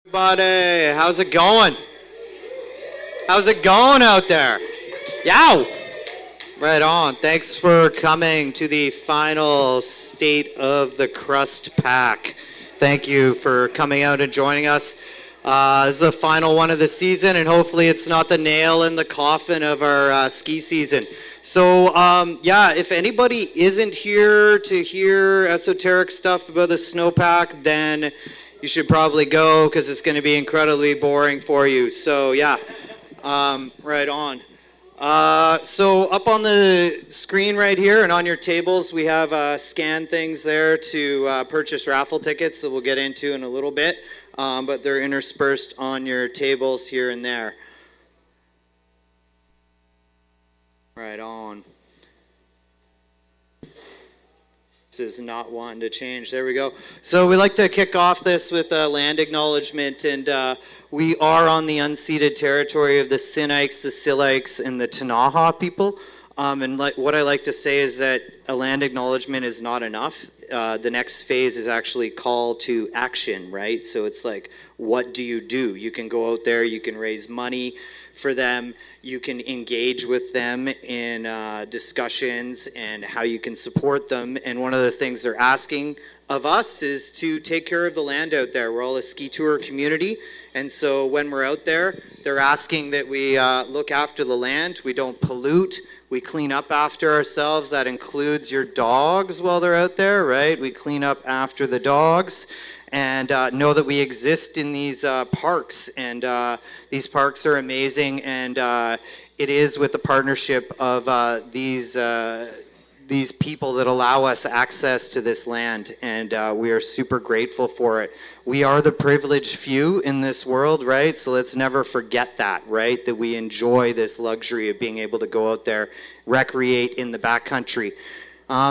Everybody, how's it going? How's it going out there? Yow! Right on. Thanks for coming to the final State of the Crust pack. Thank you for coming out and joining us. This is the final one of the season, and hopefully it's not the nail in the coffin of our ski season. So, yeah, if anybody isn't here to hear esoteric stuff about the Snowpack, then you should probably go because it's going to be incredibly boring for you. So, yeah, right on. So up on the screen right here and on your tables, we have scan things there to purchase raffle tickets that we'll get into in a little bit, but they're interspersed on your tables here and there. Right on. Is not wanting to change. There we go. So we like to kick off this with a land acknowledgement, and we are on the unceded territory of the Sinaiks, the Silikes, and the Tanaha people. And what I like to say is that a land acknowledgement is not enough. The next phase is actually call to action, right? So it's like, what do? You can go out there, you can raise money for them, you can engage with them in discussions and how you can support them. And one of the things they're asking of us is to take care of the land out there. We're all a ski tour community, and so when we're out there, they're asking that we look after the land, we don't pollute, we clean up after ourselves. That includes your dogs while they're out there, right? We clean up after the dogs. And know that we exist in these parks, and these parks are amazing, and it is with the partnership of these people that allow us access to this land, and we are super grateful for it. We are the privileged few in this world, right? So let's never forget that, right? That we enjoy this luxury of being able to go out there, recreate in the backcountry.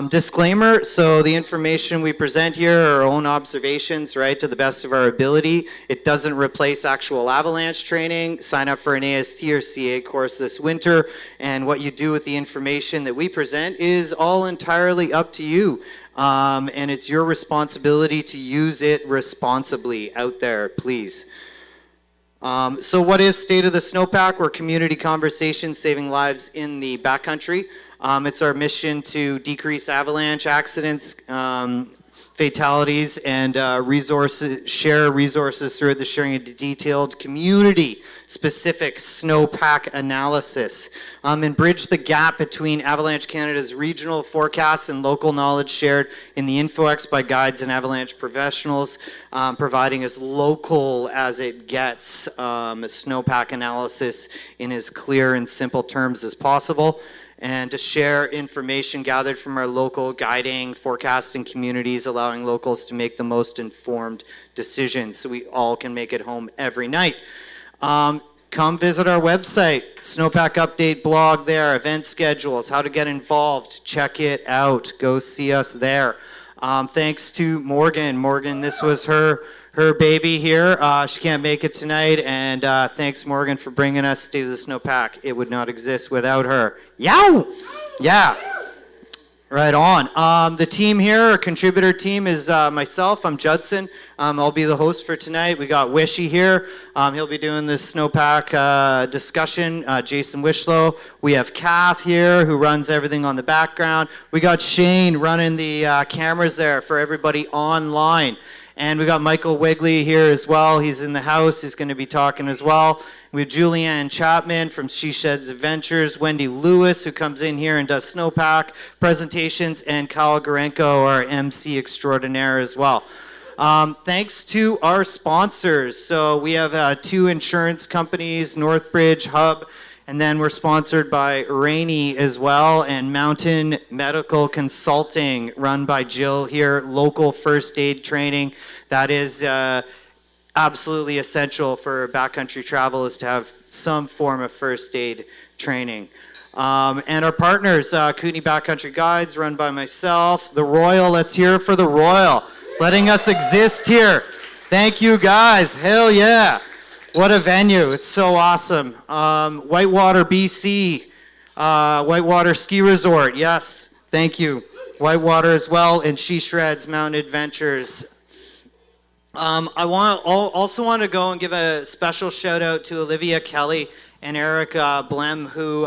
Disclaimer, so the information we present here are our own observations, right, to the best of our ability. It doesn't replace actual avalanche training. Sign up for an AST or CA course this winter, and what you do with the information that we present is all entirely up to you. And it's your responsibility to use it responsibly out there, please. So what is State of the Snowpack? We're community conversations saving lives in the backcountry. It's our mission to decrease avalanche accidents, fatalities, and share resources through the sharing of detailed community-specific snowpack analysis, and bridge the gap between Avalanche Canada's regional forecasts and local knowledge shared in the InfoX by guides and avalanche professionals, providing as local as it gets snowpack analysis in as clear and simple terms as possible, and to share information gathered from our local guiding, forecasting communities, allowing locals to make the most informed decisions so we all can make it home every night. Come visit our website, Snowpack Update blog there, event schedules, how to get involved, check it out, go see us there. Thanks to Morgan. Morgan, this was her baby here. She can't make it tonight, and thanks, Morgan, for bringing us State of the Snowpack. It would not exist without her. Yow! Yeah. Right on. The team here, our contributor team, is myself. I'm Judson. I'll be the host for tonight. We got Wishy here. He'll be doing this Snowpack discussion. Jason Wishlow. We have Kath here, who runs everything on the background. We got Shane running the cameras there for everybody online. And we got Michael Wigley here as well. He's in the house. He's going to be talking as well. We have Julianne Chapman from She Sheds Adventures, Wendy Lewis, who comes in here and does Snowpack presentations, and Kyle Gorenko, our MC extraordinaire as well. Thanks to our sponsors. So we have 2 insurance companies, Northbridge, Hub, and then we're sponsored by Rainey as well, and Mountain Medical Consulting, run by Jill here, local first aid training. That is absolutely essential for backcountry travel, is to have some form of first aid training. And our partners, Kootenay Backcountry Guides, run by myself. The Royal, let's hear for the Royal, letting us exist here. Thank you, guys. Hell yeah. What a venue. It's so awesome. Whitewater, BC. Whitewater Ski Resort. Yes, thank you. Whitewater as well. And She Shreds Mountain Adventures. Also want to go and give a special shout out to Olivia Kelly and Eric Blem, who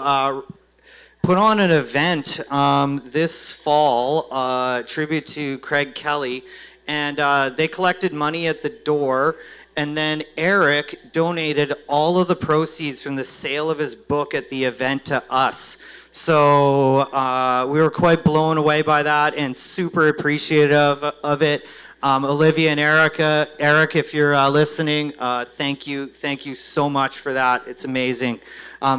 put on an event this fall, tribute to Craig Kelly, and they collected money at the door, and then Eric donated all of the proceeds from the sale of his book at the event to us. So we were quite blown away by that and super appreciative of it. Olivia and Eric, if you're listening, thank you so much for that. It's amazing.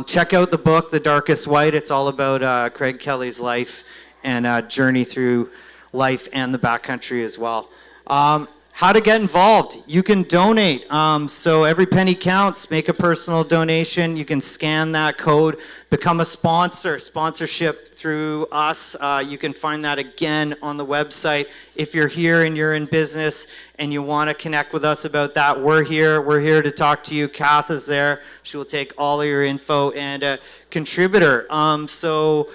Check out the book, The Darkest White. It's all about Craig Kelly's life and journey through life and the backcountry as well. How to get involved. You can donate. So every penny counts. Make a personal donation. You can scan that code. Become a sponsorship through us. You can find that again on the website. If you're here and you're in business and you want to connect with us about that, we're here. We're here to talk to you. Kath is there. She will take all of your info and a contributor. Our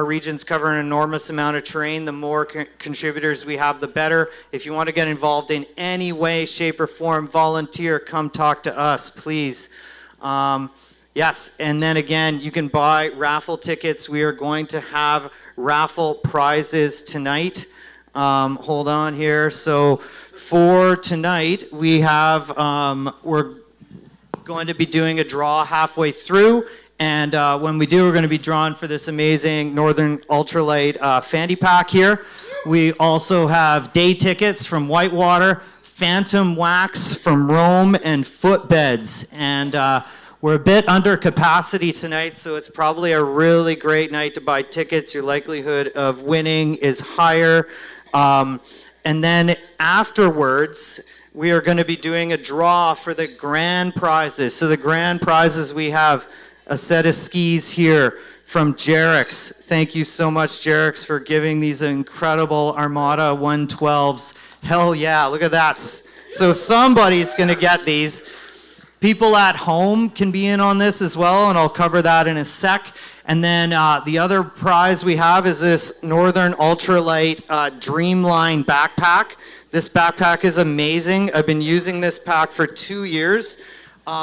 regions cover an enormous amount of terrain. The more contributors we have, the better. If you want to get involved in any way, shape, or form, volunteer, come talk to us, please. Yes, and then again, you can buy raffle tickets. We are going to have raffle prizes tonight. Hold on here. So for tonight, we have, we're going to be doing a draw halfway through. And when we do, we're going to be drawn for this amazing Northern Ultralight Fandy Pack here. We also have day tickets from Whitewater, Phantom Wax from Rome, and footbeds. And we're a bit under capacity tonight, so it's probably a really great night to buy tickets. Your likelihood of winning is higher. And then afterwards, we are going to be doing a draw for the grand prizes. So the grand prizes, we have a set of skis here from Jerix. Thank you so much, Jerix, for giving these incredible Armada 112s. Hell yeah, look at that. So somebody's going to get these. People at home can be in on this as well, and I'll cover that in a sec. And then the other prize we have is this Northern Ultralight Dreamline backpack. This backpack is amazing. I've been using this pack for 2 years.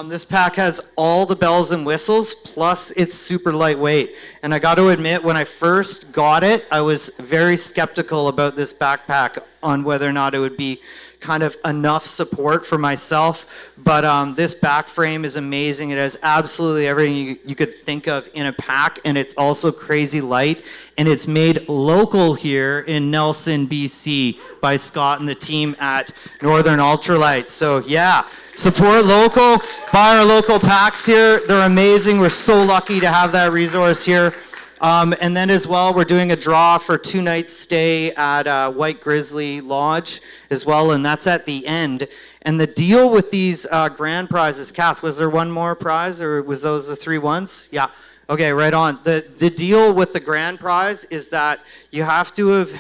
This pack has all the bells and whistles, plus it's super lightweight. And I got to admit, when I first got it, I was very skeptical about this backpack on whether or not it would be kind of enough support for myself. But this back frame is amazing. It has absolutely everything you could think of in a pack, and it's also crazy light. And it's made local here in Nelson, BC by Scott and the team at Northern Ultralight. So yeah. Support local, buy our local packs here. They're amazing. We're so lucky to have that resource here. And then as well, we're doing a draw for 2 nights stay at White Grizzly Lodge as well, and that's at the end. And the deal with these grand prizes, Kath, was there one more prize, or was those the 3 ones? Yeah. Okay, right on. The deal with the grand prize is that you have to have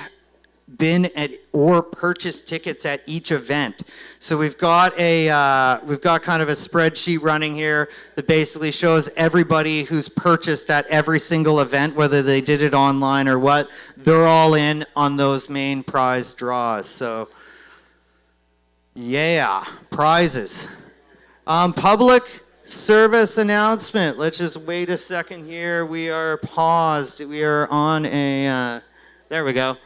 been at or purchased tickets at each event. So we've got kind of a spreadsheet running here that basically shows everybody who's purchased at every single event, whether they did it online or what. They're all in on those main prize draws. So yeah, prizes. Public service announcement. Let's just wait a second here. We are paused. We are on a there we go.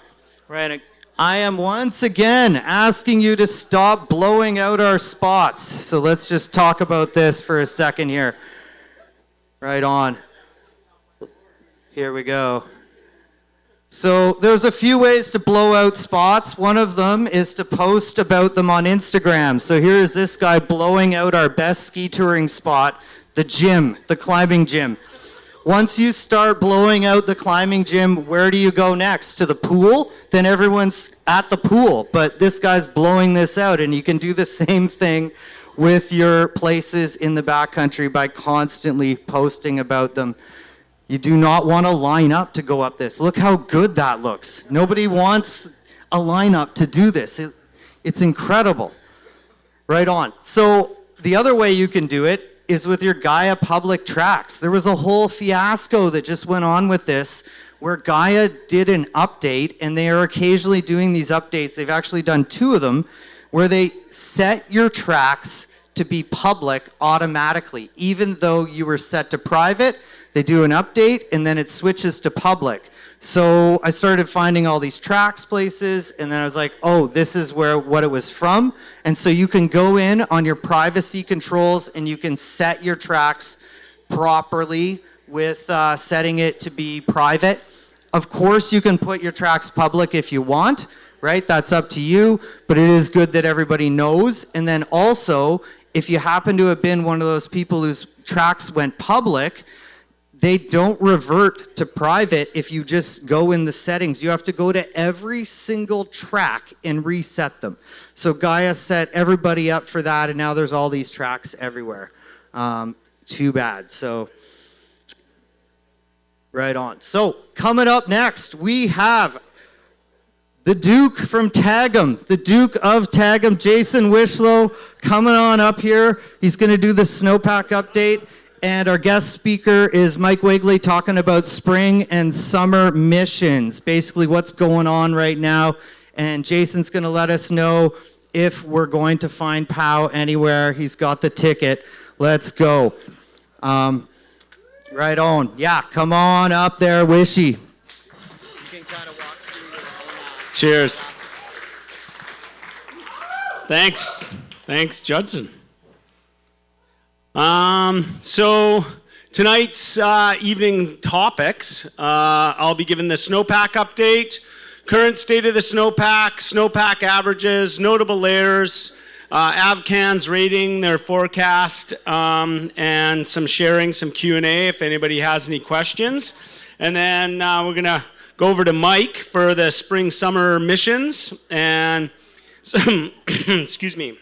Right. I am once again asking you to stop blowing out our spots. So let's just talk about this for a second here. Right on. Here we go. So there's a few ways to blow out spots. One of them is to post about them on Instagram. So here's this guy blowing out our best ski touring spot, the gym, the climbing gym. Once you start blowing out the climbing gym, where do you go next? To the pool? Then everyone's at the pool. But this guy's blowing this out, and you can do the same thing with your places in the backcountry by constantly posting about them. You do not want to line up to go up this. Look how good that looks. Nobody wants a lineup to do this. It's incredible. Right on. So the other way you can do it is with your Gaia public tracks. There was a whole fiasco that just went on with this, where Gaia did an update, and they are occasionally doing these updates. They've actually done 2 of them, where they set your tracks to be public automatically. Even though you were set to private, they do an update and then it switches to public. So I started finding all these tracks places, and then I was like, oh, this is what it was from. And so you can go in on your privacy controls and you can set your tracks properly with setting it to be private. Of course, you can put your tracks public if you want, right? That's up to you, but it is good that everybody knows. And then also, if you happen to have been one of those people whose tracks went public, they don't revert to private if you just go in the settings. You have to go to every single track and reset them. So Gaia set everybody up for that, and now there's all these tracks everywhere. Too bad. So, right on. So, coming up next, we have the Duke from Tag'em, the Duke of Tag'em, Jason Wishlow, coming on up here. He's going to do the Snowpack update. And our guest speaker is Mike Wigley, talking about spring and summer missions, basically what's going on right now. And Jason's going to let us know if we're going to find POW anywhere. He's got the ticket. Let's go. Right on. Yeah, come on up there, Wishy. You can kind of walk through your own. Cheers. Thanks, Judson. So tonight's evening topics, I'll be giving the Snowpack update, current state of the Snowpack averages, notable layers, AvCan's rating, their forecast, and some sharing, some Q&A if anybody has any questions. And then we're going to go over to Mike for the spring-summer missions and some, excuse me,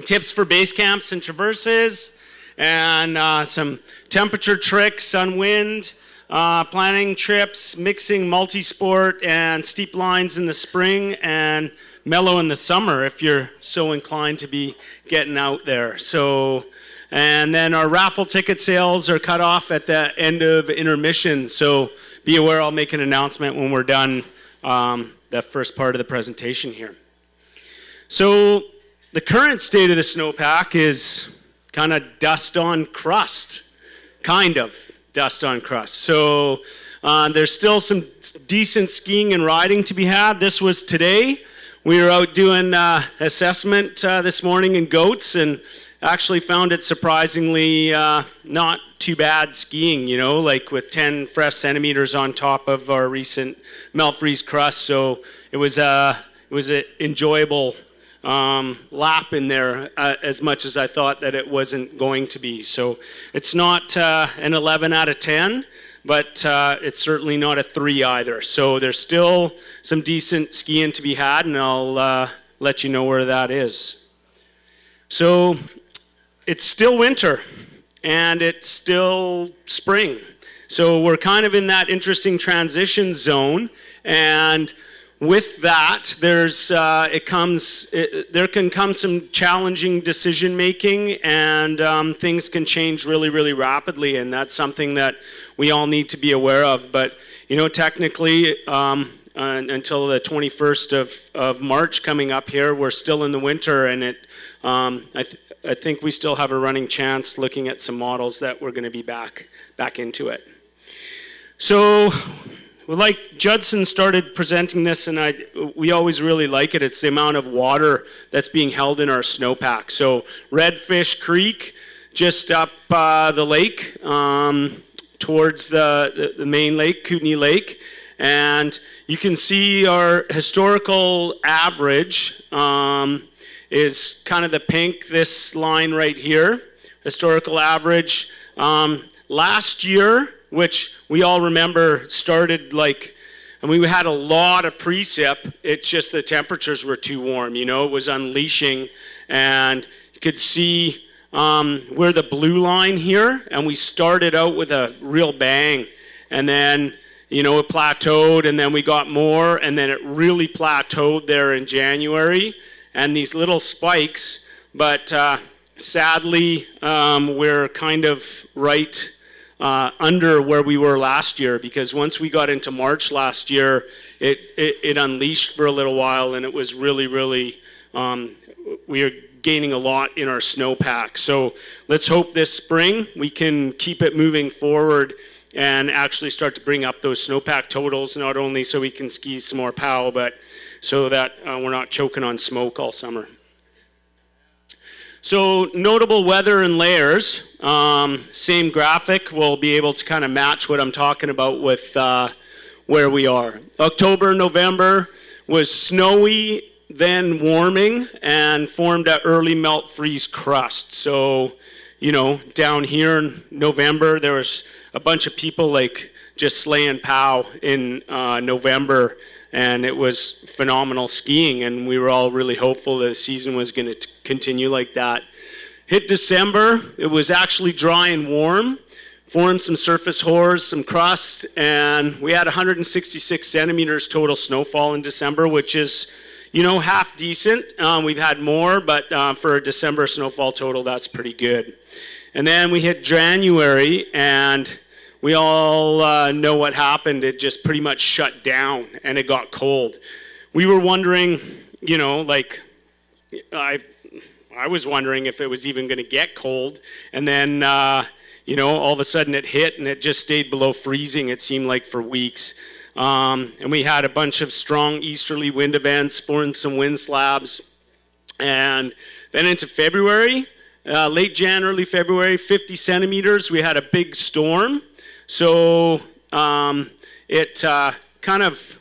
tips for base camps and traverses, and some temperature tricks, sun, wind, planning trips, mixing multi-sport and steep lines in the spring, and mellow in the summer if you're so inclined to be getting out there. So, and then our raffle ticket sales are cut off at the end of intermission, so be aware I'll make an announcement when we're done the first part of the presentation here. So, the current state of the Snowpack is kind of dust on crust. So there's still some decent skiing and riding to be had. This was today. We were out doing assessment this morning in Goats and actually found it surprisingly not too bad skiing, you know, like with 10 fresh centimeters on top of our recent melt freeze crust. So it was an enjoyable lap in there as much as I thought that it wasn't going to be. So it's not an 11 out of 10, but it's certainly not a 3 either. So there's still some decent skiing to be had, and I'll let you know where that is. So it's still winter, and it's still spring. So we're kind of in that interesting transition zone, and with that, there can come some challenging decision making, and things can change really, really rapidly, and that's something that we all need to be aware of. But you know, technically, until the 21st of March coming up here, we're still in the winter, and I think we still have a running chance looking at some models that we're going to be back into it. So, well, like Judson started presenting this, and we always really like it. It's the amount of water that's being held in our snowpack. So Redfish Creek, just up the lake towards the main lake, Kootenay Lake. And you can see our historical average is kind of the pink, this line right here. Historical average. Last year, which we all remember started and we had a lot of precip. It's just the temperatures were too warm, you know, it was unleashing. And you could see we're the blue line here, and we started out with a real bang. And then, you know, it plateaued, and then we got more, and then it really plateaued there in January. And these little spikes, but sadly, we're kind of right under where we were last year, because once we got into March last year, it unleashed for a little while, and it was really, really we are gaining a lot in our snowpack. So let's hope this spring we can keep it moving forward and actually start to bring up those snowpack totals, not only so we can ski some more POW, but so that we're not choking on smoke all summer. So notable weather and layers, same graphic, we'll be able to kind of match what I'm talking about with where we are. October, November was snowy, then warming, and formed an early melt freeze crust. So, you know, down here in November, there was a bunch of people like just slaying POW in November, and it was phenomenal skiing, and we were all really hopeful that the season was going to continue like that. Hit December, it was actually dry and warm, formed some surface hoars, some crust, and we had 166 centimeters total snowfall in December, which is, you know, half decent. We've had more, but for a December snowfall total, that's pretty good. And then we hit January, and we all know what happened. It just pretty much shut down, and it got cold. We were wondering, you know, like, I was wondering if it was even going to get cold, and then, you know, all of a sudden it hit, and it just stayed below freezing, it seemed like, for weeks. And we had a bunch of strong easterly wind events, formed some wind slabs. And then into February, late January, early February, 50 centimeters, we had a big storm. So it kind of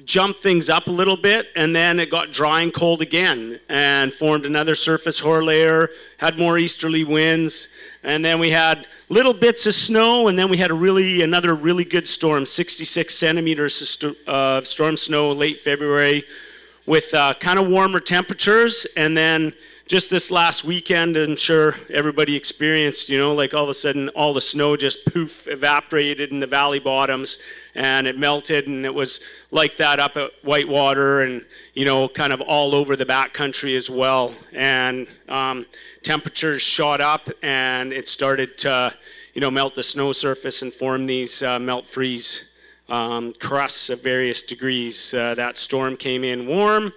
jumped things up a little bit, and then it got dry and cold again and formed another surface hoar layer, had more easterly winds, and then we had little bits of snow, and then we had another really good storm, 66 centimeters of storm snow late February with kind of warmer temperatures. And then just this last weekend, I'm sure everybody experienced, you know, like all of a sudden all the snow just poof evaporated in the valley bottoms, and it melted, and it was like that up at Whitewater and, you know, kind of all over the backcountry as well. And temperatures shot up, and it started to, you know, melt the snow surface and form these melt freeze crusts of various degrees. That storm came in warm,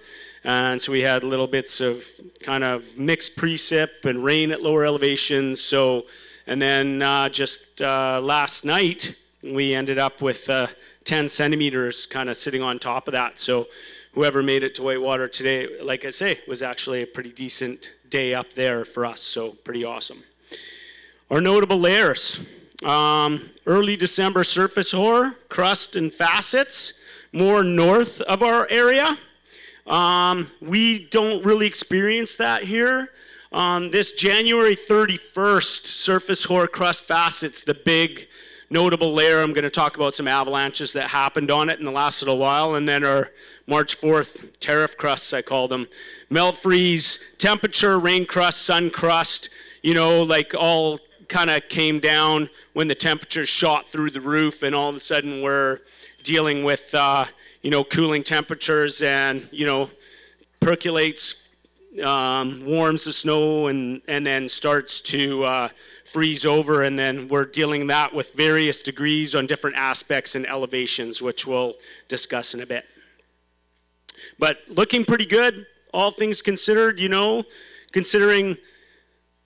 and so we had little bits of kind of mixed precip and rain at lower elevations. So, and then just last night, we ended up with 10 centimeters kind of sitting on top of that. So whoever made it to Whitewater today, like I say, was actually a pretty decent day up there for us. So pretty awesome. Our notable layers. Early December surface hoar, crust and facets, more north of our area. We don't really experience that here. This January 31st surface hoar crust facets, the big notable layer. I'm going to talk about some avalanches that happened on it in the last little while, and then our March 4th tariff crusts, I call them. Melt freeze, temperature, rain crust, sun crust, you know, like all kind of came down when the temperature shot through the roof, and all of a sudden we're dealing with, you know, cooling temperatures, and, you know, percolates, warms the snow, and then starts to freeze over, and then we're dealing that with various degrees on different aspects and elevations, which we'll discuss in a bit. But looking pretty good, all things considered, you know, considering,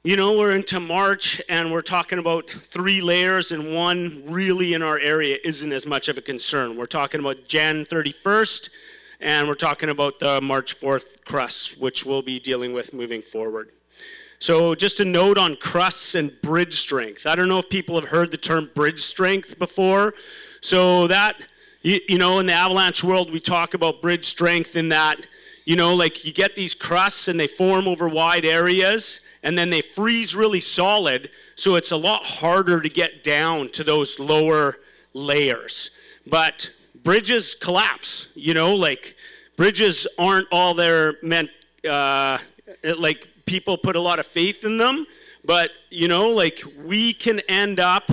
you know, we're into March and we're talking about 3 layers, and one really in our area isn't as much of a concern. We're talking about Jan 31st, and we're talking about the March 4th crusts, which we'll be dealing with moving forward. So just a note on crusts and bridge strength. I don't know if people have heard the term bridge strength before. So that, you know, in the avalanche world, we talk about bridge strength in that, you know, like you get these crusts and they form over wide areas, and then they freeze really solid, so it's a lot harder to get down to those lower layers. But bridges collapse, you know, like bridges aren't all they're meant, like people put a lot of faith in them, but, you know, like we can end up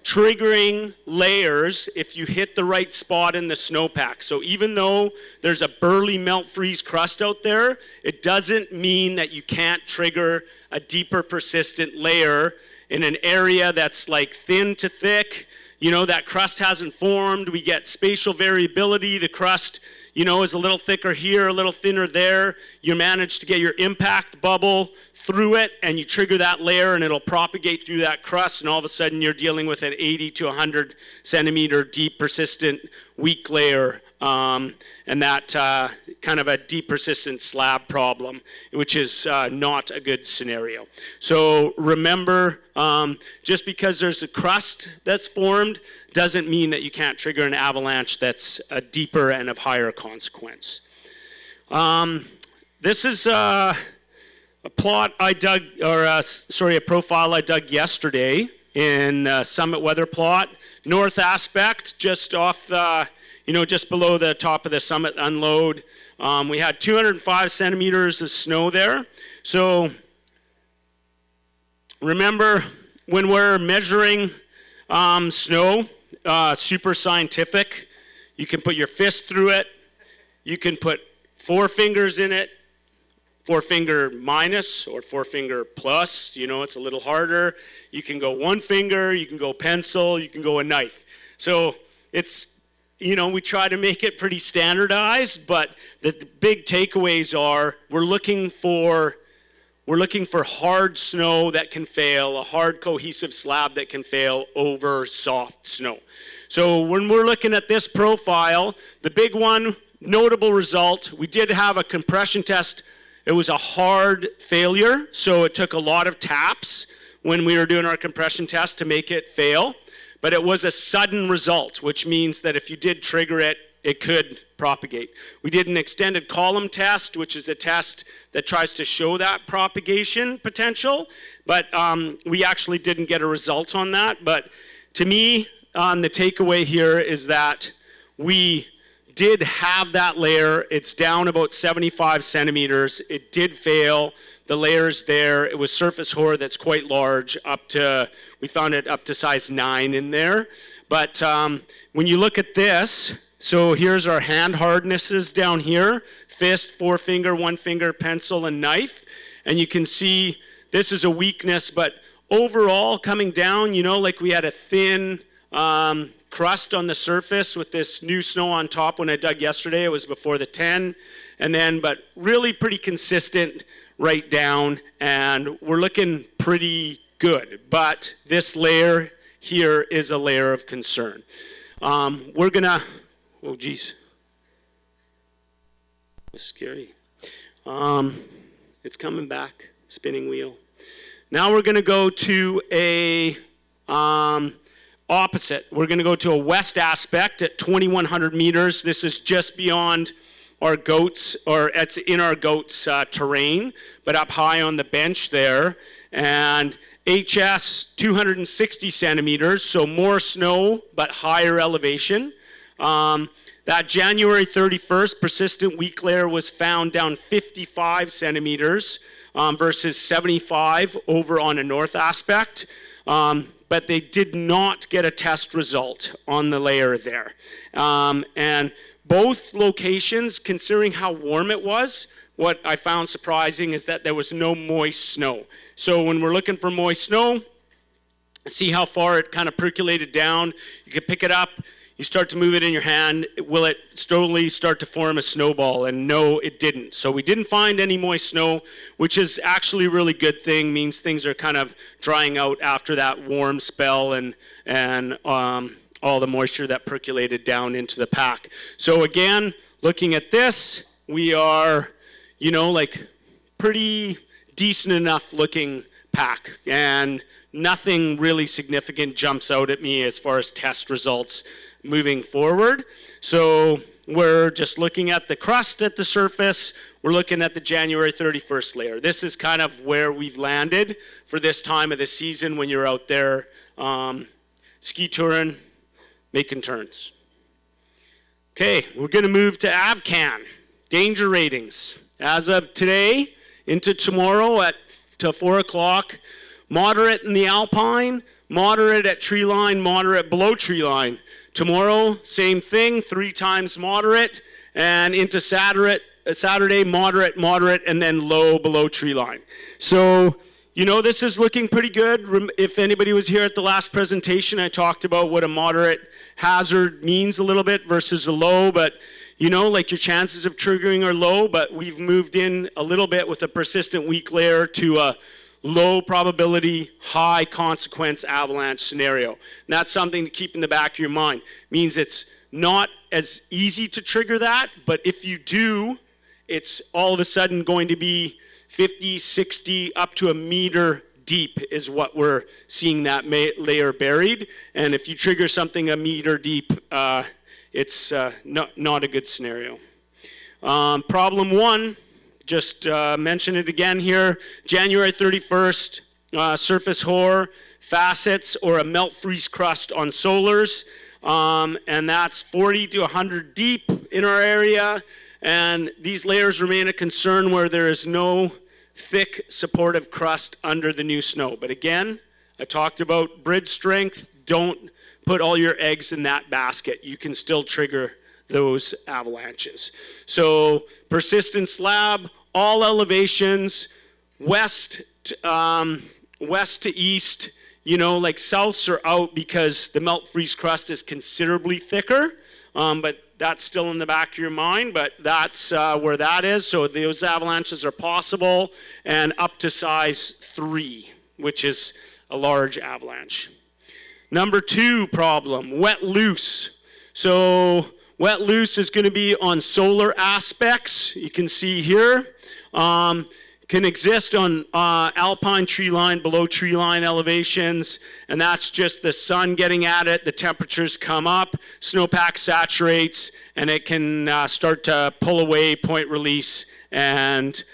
triggering layers if you hit the right spot in the snowpack. So even though there's a burly melt freeze crust out there, it doesn't mean that you can't trigger a deeper persistent layer in an area that's like thin to thick. You know, that crust hasn't formed. We get spatial variability. The crust, is a little thicker here, a little thinner there. You manage to get your impact bubble through it, and you trigger that layer, and it'll propagate through that crust, and all of a sudden you're dealing with an 80 to 100 centimeter deep, persistent, weak layer, and that kind of a deep, persistent slab problem, which is not a good scenario. So remember, just because there's a crust that's formed doesn't mean that you can't trigger an avalanche that's deeper and of higher consequence. This is a plot I dug, or a profile I dug yesterday in Summit Weather Plot. North aspect, just off the, just below the top of the Summit unload. We had 205 centimeters of snow there. So remember, when we're measuring snow, super scientific, you can put your fist through it, you can put 4 fingers in it, 4-finger minus or 4-finger plus, it's a little harder. You can go 1 finger, you can go pencil, you can go a knife. So it's, we try to make it pretty standardized, but the big takeaways are we're looking for hard snow that can fail, a hard cohesive slab that can fail over soft snow. So when we're looking at this profile, the big one, notable result, we did have a compression test. It was a hard failure, so it took a lot of taps when we were doing our compression test to make it fail. But it was a sudden result, which means that if you did trigger it, it could propagate. We did an extended column test, which is a test that tries to show that propagation potential, but we actually didn't get a result on that. But to me, the takeaway here is that we did have that layer. It's down about 75 centimeters. It did fail. The layer's there. It was surface hoar that's quite large, we found it up to size 9 in there. But when you look at this, so here's our hand hardnesses down here, fist, 4-finger, 1-finger, pencil, and knife. And you can see this is a weakness, but overall coming down, like we had a thin crust on the surface with this new snow on top. When I dug yesterday, it was before the 10, but really pretty consistent right down, and we're looking pretty good. But this layer here is a layer of concern. We're gonna, oh geez, that's scary. It's coming back, spinning wheel. Now we're gonna go to a opposite. We're going to go to a west aspect at 2,100 meters. This is just beyond our goats, or it's in our goats terrain, but up high on the bench there. And HS 260 centimeters, so more snow, but higher elevation. That January 31st persistent weak layer was found down 55 centimeters versus 75 over on a north aspect. But they did not get a test result on the layer there. And both locations, considering how warm it was, what I found surprising is that there was no moist snow. So when we're looking for moist snow, see how far it kind of percolated down. You can pick it up, you start to move it in your hand. Will it slowly start to form a snowball? And no, it didn't. So we didn't find any moist snow, which is actually a really good thing, means things are kind of drying out after that warm spell and all the moisture that percolated down into the pack. So again, looking at this, we are, pretty decent enough looking pack, and nothing really significant jumps out at me as far as test results moving forward. So we're just looking at the crust at the surface. We're looking at the January 31st layer. This is kind of where we've landed for this time of the season when you're out there ski touring, making turns. Okay, we're going to move to AVCAN. Danger ratings. As of today into tomorrow to 4 o'clock, moderate in the alpine, moderate at tree line, moderate below tree line. Tomorrow, same thing, 3 times moderate, and into Saturday, moderate, moderate, and then low below tree line. So, You know, this is looking pretty good. If anybody was here at the last presentation, I talked about what a moderate hazard means a little bit versus a low, but you know, like your chances of triggering are low, but we've moved in a little bit with a persistent weak layer to a low probability, high consequence avalanche scenario. And that's something to keep in the back of your mind. It means it's not as easy to trigger that, but if you do, it's all of a sudden going to be 50, 60, up to a meter deep is what we're seeing that layer buried. And if you trigger something a meter deep, it's not a good scenario. Problem one, just mention it again here, January 31st, surface hoar, facets, or a melt freeze crust on solars. And that's 40 to 100 deep in our area. And these layers remain a concern where there is no thick supportive crust under the new snow. But again, I talked about bridge strength. Don't put all your eggs in that basket. You can still trigger those avalanches. So persistent slab, all elevations, west to east, you know, like souths are out because the melt freeze crust is considerably thicker, but that's still in the back of your mind, but that's where that is. So those avalanches are possible, and up to size 3, which is a large avalanche. Number 2 problem, wet loose. So wet loose is going to be on solar aspects. You can see here. Can exist on alpine tree line, below tree line elevations, and that's just the sun getting at it, the temperatures come up, snowpack saturates, and it can start to pull away, point release, and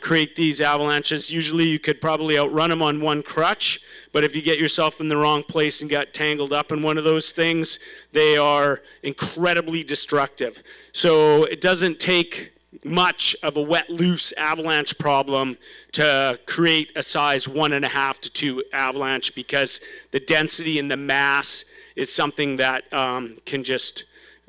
create these avalanches. Usually you could probably outrun them on one crutch, but if you get yourself in the wrong place and got tangled up in one of those things, they are incredibly destructive. So it doesn't take much of a wet loose avalanche problem to create a size 1.5 to 2 avalanche, because the density and the mass is something that can just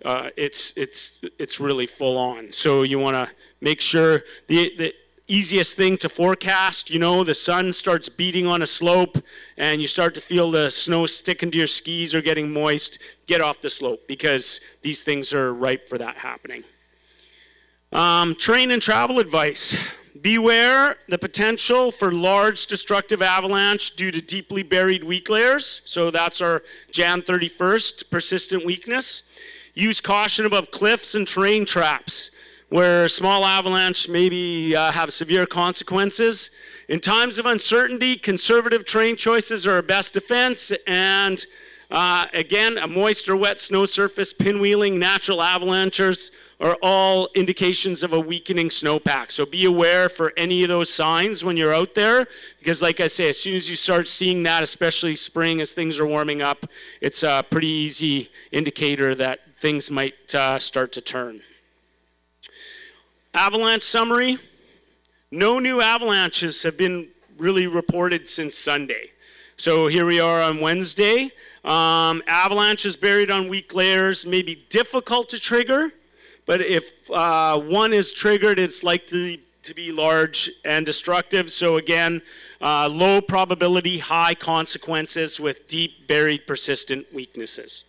it's really full on. So you want to make sure the easiest thing to forecast, you know, the sun starts beating on a slope and you start to feel the snow sticking to your skis or getting moist, get off the slope, because these things are ripe for that happening. Terrain and travel advice. Beware the potential for large destructive avalanche due to deeply buried weak layers. So that's our Jan 31st persistent weakness. Use caution above cliffs and terrain traps, where small avalanche maybe have severe consequences. In times of uncertainty, conservative terrain choices are our best defense, and again, a moist or wet snow surface, pinwheeling, natural avalanches are all indications of a weakening snowpack. So be aware for any of those signs when you're out there, because like I say, as soon as you start seeing that, especially spring as things are warming up, it's a pretty easy indicator that things might start to turn. Avalanche summary. No new avalanches have been really reported since Sunday. So here we are on Wednesday. Avalanches buried on weak layers may be difficult to trigger, but if one is triggered, it's likely to be large and destructive. So again, low probability, high consequences with deep buried persistent weaknesses.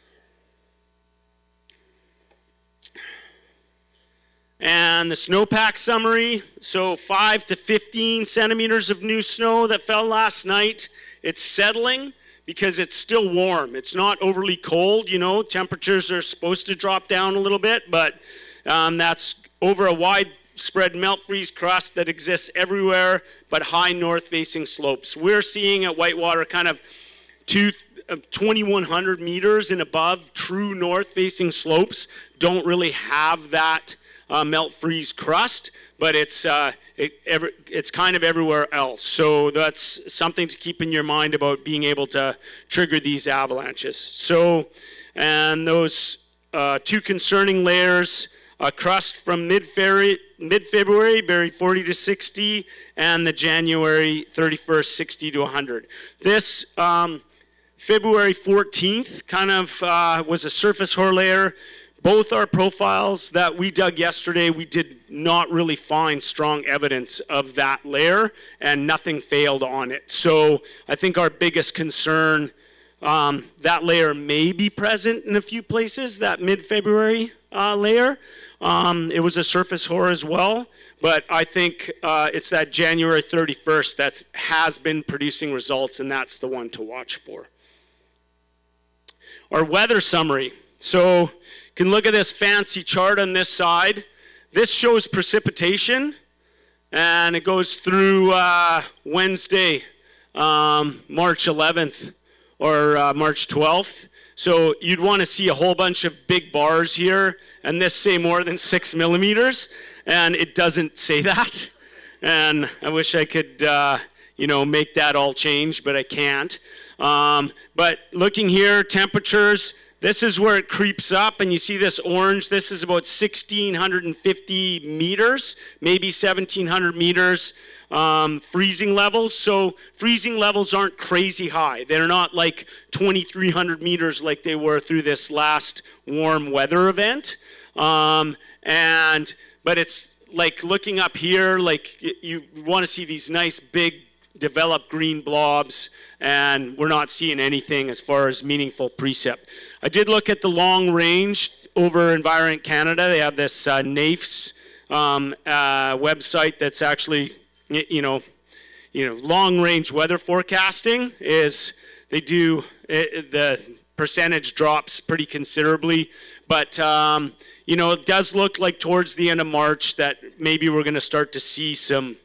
And the snowpack summary, so 5 to 15 centimeters of new snow that fell last night. It's settling because it's still warm. It's not overly cold, you know. Temperatures are supposed to drop down a little bit, but that's over a widespread melt freeze crust that exists everywhere, but high north-facing slopes. We're seeing at Whitewater kind of 2,100 meters and above true north-facing slopes don't really have that melt freeze crust, but it's kind of everywhere else. So that's something to keep in your mind about being able to trigger these avalanches. So, and those two concerning layers, crust from mid-February buried 40 to 60, and the January 31st 60 to 100. This February 14th kind of was a surface hoar layer both our profiles that we dug yesterday, we did not really find strong evidence of that layer, and nothing failed on it. So I think our biggest concern, that layer may be present in a few places, that mid-February layer. It was a surface hoar as well, but I think it's that January 31st that has been producing results, and that's the one to watch for. Our weather summary. So you can look at this fancy chart on this side. This shows precipitation, and it goes through Wednesday, March 11th or March 12th. So you'd want to see a whole bunch of big bars here, and this say more than 6 millimeters, and it doesn't say that. And I wish I could, make that all change, but I can't. But looking here, temperatures, this is where it creeps up, and you see this orange. This is about 1,650 meters, maybe 1,700 meters freezing levels. So freezing levels aren't crazy high. They're not like 2,300 meters like they were through this last warm weather event. But it's like looking up here, like you want to see these nice big developed green blobs, and we're not seeing anything as far as meaningful precip. I did look at the long range over Environment Canada. They have this NAIFS website that's actually, long range weather forecasting. Is they do the percentage drops pretty considerably, but it does look like towards the end of March that maybe we're going to start to see some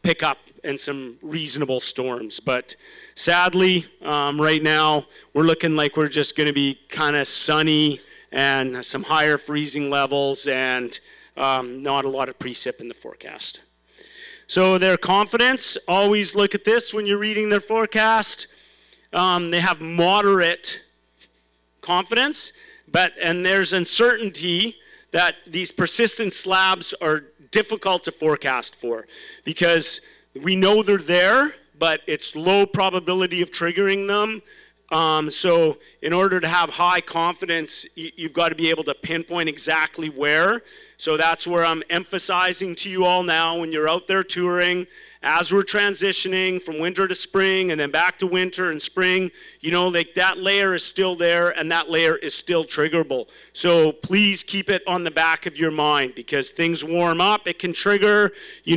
pickup and some reasonable storms. But sadly, right now, we're looking like we're just going to be kind of sunny and some higher freezing levels and not a lot of precip in the forecast. So their confidence, always look at this when you're reading their forecast. They have moderate confidence, and there's uncertainty that these persistent slabs are difficult to forecast for, because we know they're there, but it's low probability of triggering them. So in order to have high confidence, you've got to be able to pinpoint exactly where. So that's where I'm emphasizing to you all now when you're out there touring, as we're transitioning from winter to spring and then back to winter and spring, like that layer is still there and that layer is still triggerable. So please keep it on the back of your mind, because things warm up, it can trigger, we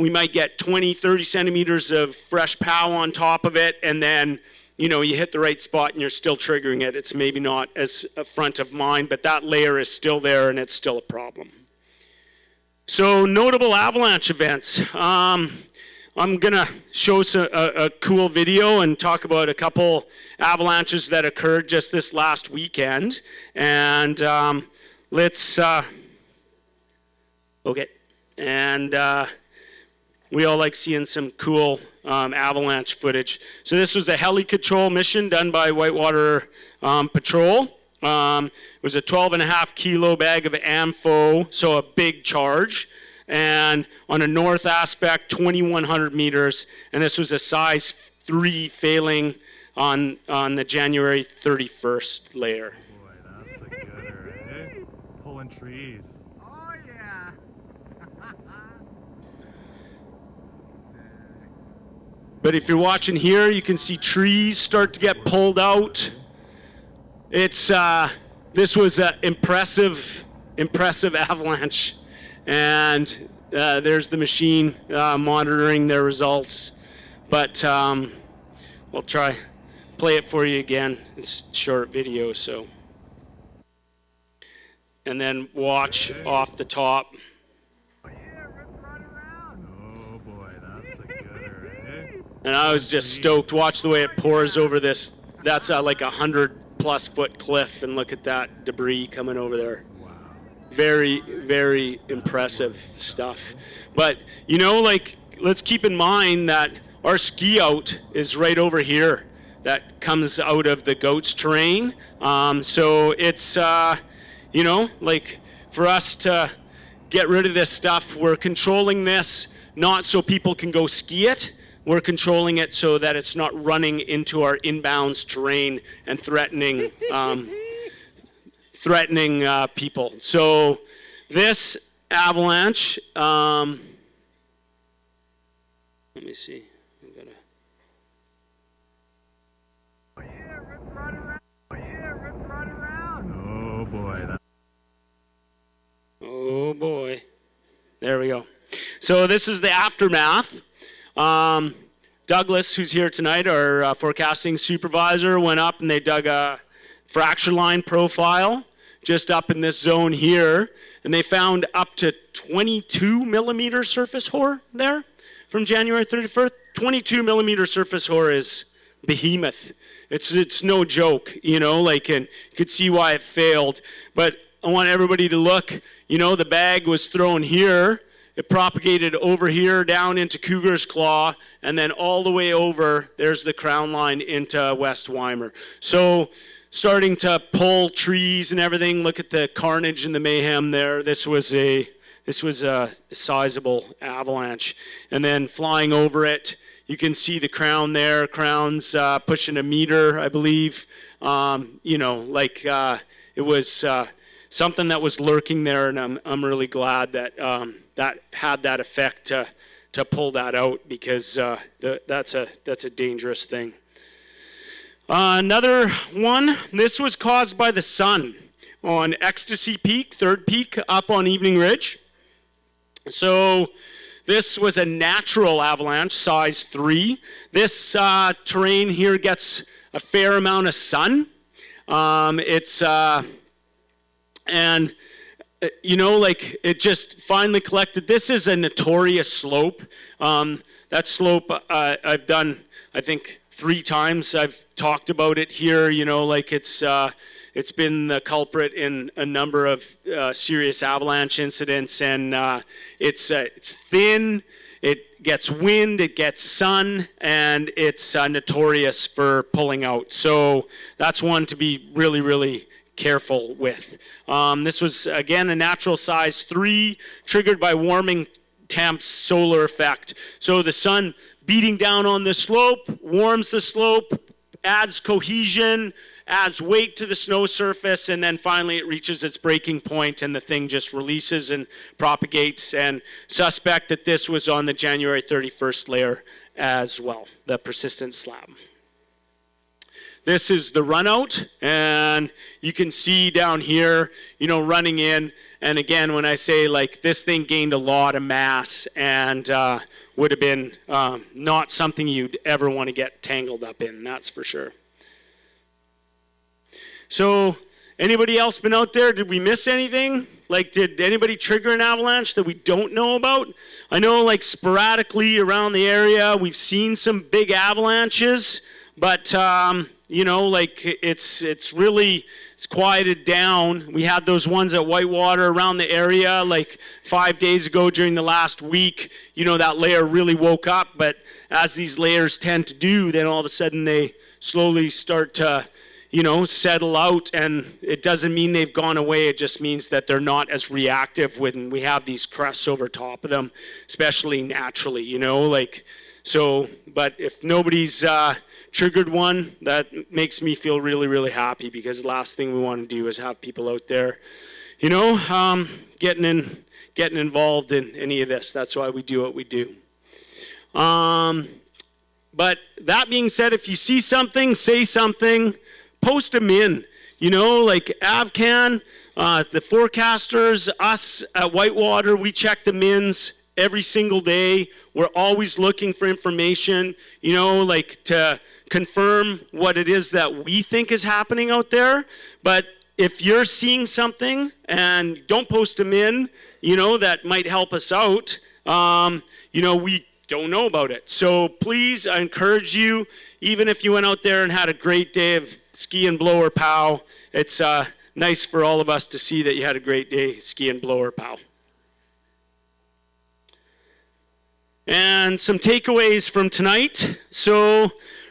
might get 20, 30 centimeters of fresh POW on top of it, and then, you hit the right spot and you're still triggering it. It's maybe not as front of mind, but that layer is still there and it's still a problem. So notable avalanche events. I'm going to show a cool video and talk about a couple avalanches that occurred just this last weekend. And let's, okay. And we all like seeing some cool avalanche footage. So this was a heli control mission done by Whitewater Patrol. It was a 12.5 kilo bag of AMFO, so a big charge. And on a north aspect, 2,100 meters. And this was a size 3 failing on the January 31st layer. Boy, that's a gooder, eh? Pulling trees. Oh, yeah. But if you're watching here, you can see trees start to get pulled out. It's this was an impressive avalanche, and there's the machine monitoring their results. But we'll try play it for you again. It's a short video, so. And then watch off the top. Oh, yeah, rip right around. Oh boy, that's a gooder, eh? And I was just stoked. Watch the way it pours over this. That's like 100+ foot cliff, and look at that debris coming over there. Wow. Very, very impressive stuff. But, let's keep in mind that our ski out is right over here. That comes out of the goats terrain. So it's, for us to get rid of this stuff, we're controlling this not so people can go ski it. We're controlling it so that it's not running into our inbounds terrain and threatening threatening people. So this avalanche, let me see. Oh yeah, rip right around. Oh yeah, rip right around. Oh boy. Oh boy. There we go. So this is the aftermath. Douglas, who's here tonight, our forecasting supervisor, went up and they dug a fracture line profile just up in this zone here, and they found up to 22 millimeter surface hoar there from January 31st. 22 millimeter surface hoar is behemoth. It's no joke, you know, like, and you could see why it failed. But I want everybody to look, you know, the bag was thrown here, it propagated over here down into Cougar's Claw, and then all the way over, there's the crown line into West Weimer. So starting to pull trees and everything, look at the carnage and the mayhem there. This was a sizable avalanche. And then flying over it, you can see the crown there. Crown's pushing a meter, I believe. You know, like it was something that was lurking there, and I'm really glad that that had that effect to pull that out, because that's a dangerous thing. Another one. This was caused by the sun on Ecstasy Peak, third peak up on Evening Ridge. So this was a natural avalanche, size 3. This terrain here gets a fair amount of sun. And you know, like, it just finally collected. This is a notorious slope. That slope I've done, I think, 3 times. I've talked about it here. You know, like, it's been the culprit in a number of serious avalanche incidents, and it's thin. It gets wind, it gets sun, and it's notorious for pulling out. So that's one to be really, really careful with. This was, again, a natural size 3, triggered by warming temps solar effect. So the sun beating down on the slope warms the slope, adds cohesion, adds weight to the snow surface, and then finally it reaches its breaking point and the thing just releases and propagates. And suspect that this was on the January 31st layer as well, the persistent slab. This is the run out, and you can see down here, you know, running in. And again, when I say, like, this thing gained a lot of mass and would have been not something you'd ever want to get tangled up in, that's for sure. So anybody else been out there? Did we miss anything? Like, did anybody trigger an avalanche that we don't know about? I know, like, sporadically around the area, we've seen some big avalanches, but you know, like, it's quieted down. We had those ones at Whitewater around the area, like 5 days ago during the last week. You know, that layer really woke up, but as these layers tend to do, then all of a sudden they slowly start to, you know, settle out, and it doesn't mean they've gone away. It just means that they're not as reactive when we have these crests over top of them, especially naturally, you know, like, so, but if nobody's triggered one, that makes me feel really, really happy, because the last thing we want to do is have people out there, you know, getting involved in any of this. That's why we do what we do. But that being said, if you see something, say something, post them in. You know, like AvCan, the forecasters, us at Whitewater, we check the mins every single day. We're always looking for information, you know, like, to confirm what it is that we think is happening out there. But if you're seeing something and don't post them in, you know, that might help us out, you know, we don't know about it. So please, I encourage you, even if you went out there and had a great day of ski and blow or pow, it's nice for all of us to see that you had a great day ski and blow or pow. And some takeaways from tonight. So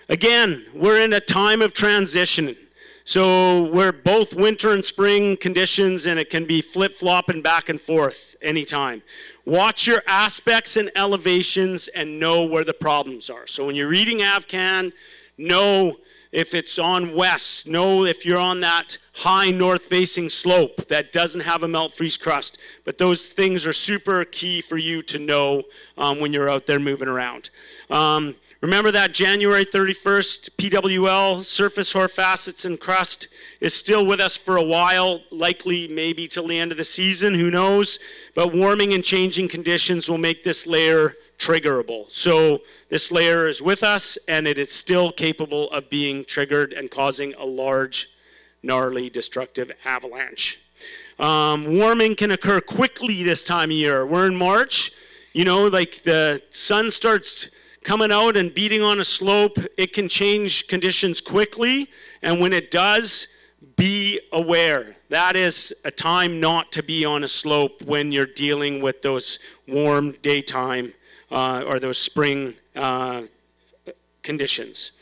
again, we're in a time of transition. So we're both winter and spring conditions, and it can be flip-flopping back and forth anytime. Watch your aspects and elevations and know where the problems are. So when you're reading AvCan, know if it's on west, know if you're on that high north-facing slope that doesn't have a melt-freeze crust. But those things are super key for you to know when you're out there moving around. Remember that January 31st PWL, surface hoar facets and crust, is still with us for a while, likely maybe till the end of the season, who knows. But warming and changing conditions will make this layer triggerable. So this layer is with us, and it is still capable of being triggered and causing a large, gnarly, destructive avalanche. Warming can occur quickly this time of year. We're in March, you know, like the sun starts coming out and beating on a slope. It can change conditions quickly, and when it does, be aware. That is a time not to be on a slope when you're dealing with those warm daytime or those spring conditions.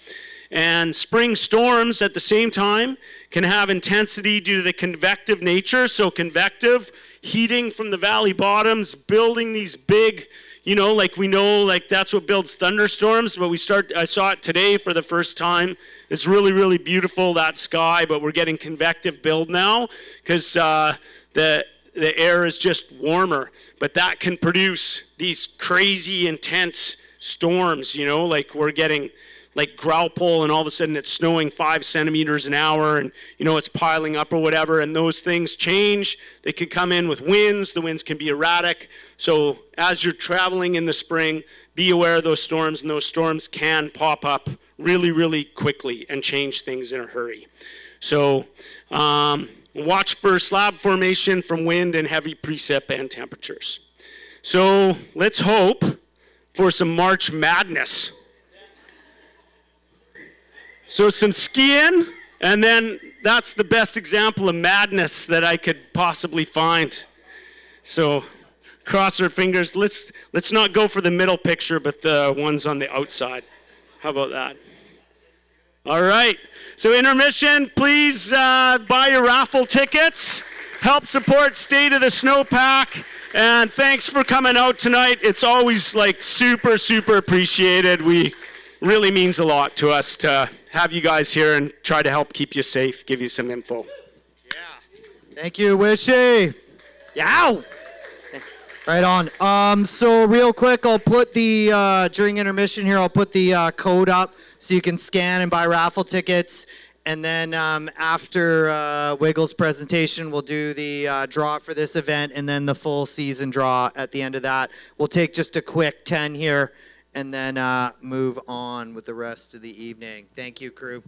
And spring storms at the same time can have intensity due to the convective nature. So convective, heating from the valley bottoms, building these big, you know, like we know, like that's what builds thunderstorms, but I saw it today for the first time. It's really, really beautiful, that sky, but we're getting convective build now because the air is just warmer. But that can produce these crazy, intense storms, you know, like we're getting like Graupel, and all of a sudden it's snowing 5 centimeters an hour, and you know it's piling up or whatever, and those things change. They can come in with winds. The winds can be erratic. So as you're traveling in the spring, be aware of those storms, and those storms can pop up really, really quickly and change things in a hurry. So watch for slab formation from wind and heavy precip and temperatures. So let's hope for some March madness. So some skiing, and then that's the best example of madness that I could possibly find. So cross our fingers. Let's not go for the middle picture, but the ones on the outside. How about that? All right. So intermission, please buy your raffle tickets. Help support State of the Snowpack. And thanks for coming out tonight. It's always like super, super appreciated. Really means a lot to us to have you guys here and try to help keep you safe, give you some info. Yeah. Thank you, Wishy. Yow! Right on. So real quick, I'll put the, during intermission here, I'll put the code up so you can scan and buy raffle tickets. And then after Wiggle's presentation, we'll do the draw for this event and then the full season draw at the end of that. We'll take just a quick 10 here and then move on with the rest of the evening. Thank you, crew.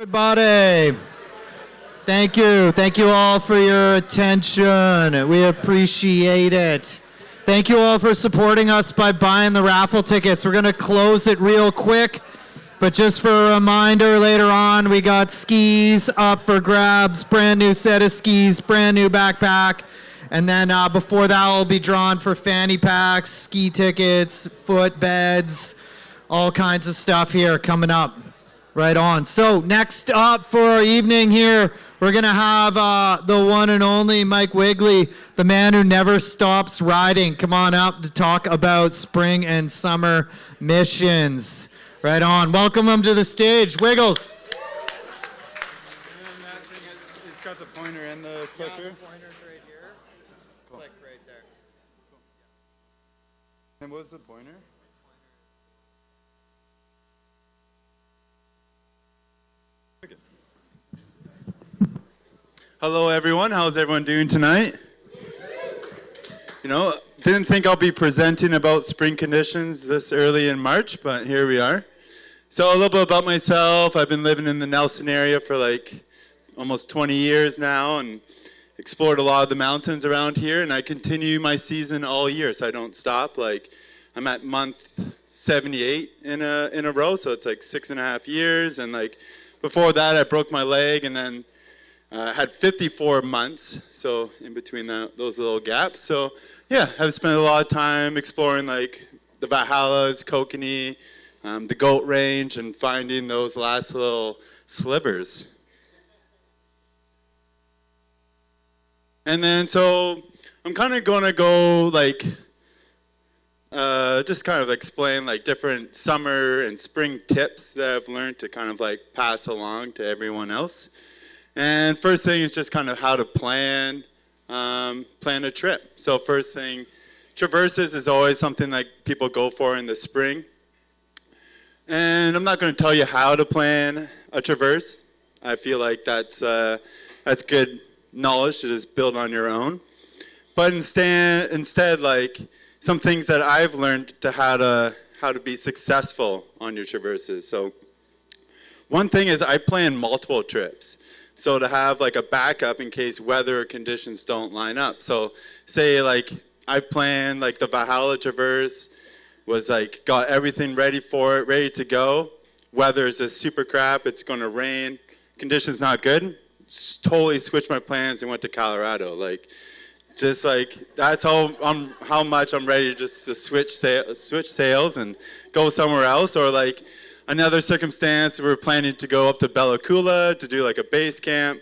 Everybody, thank you. Thank you all for your attention. We appreciate it. Thank you all for supporting us by buying the raffle tickets. We're going to close it real quick, but just for a reminder, later on we got skis up for grabs, brand new set of skis, brand new backpack, and then before that will be drawn for fanny packs, ski tickets, foot beds, all kinds of stuff here coming up. Right on. So next up for our evening here, we're going to have the one and only Mike Wigley, the man who never stops riding. Come on up to talk about spring and summer missions. Right on. Welcome him to the stage. Wiggles. It's got the pointer and the clicker. Yeah, the pointer's right here. Click right there. And what's the pointer? Hello everyone, how's everyone doing tonight? You know, didn't think I'll be presenting about spring conditions this early in March, but here we are. So a little bit about myself. I've been living in the Nelson area for like almost 20 years now and explored a lot of the mountains around here, and I continue my season all year, so I don't stop. Like, I'm at month 78 in a row, so it's like 6.5 years, and like before that I broke my leg and then had 54 months, so in between those little gaps. So yeah, I've spent a lot of time exploring like the Valhallas, Kootenay, the Goat Range, and finding those last little slivers. And then so I'm kind of going to go like just kind of explain like different summer and spring tips that I've learned to kind of like pass along to everyone else. And first thing is just kind of how to plan a trip. So first thing, traverses is always something like people go for in the spring. And I'm not going to tell you how to plan a traverse. I feel like that's good knowledge to just build on your own. But instead, like some things that I've learned to how to be successful on your traverses. So one thing is I plan multiple trips. So to have like a backup in case weather or conditions don't line up. So say like I planned like the Valhalla traverse, was like got everything ready for it, ready to go. Weather is just super crap, it's gonna rain, conditions not good. Totally switched my plans and went to Colorado. Like just like that's how much I'm ready just to switch sails and go somewhere else. Or like another circumstance, we were planning to go up to Bella Coola to do like a base camp.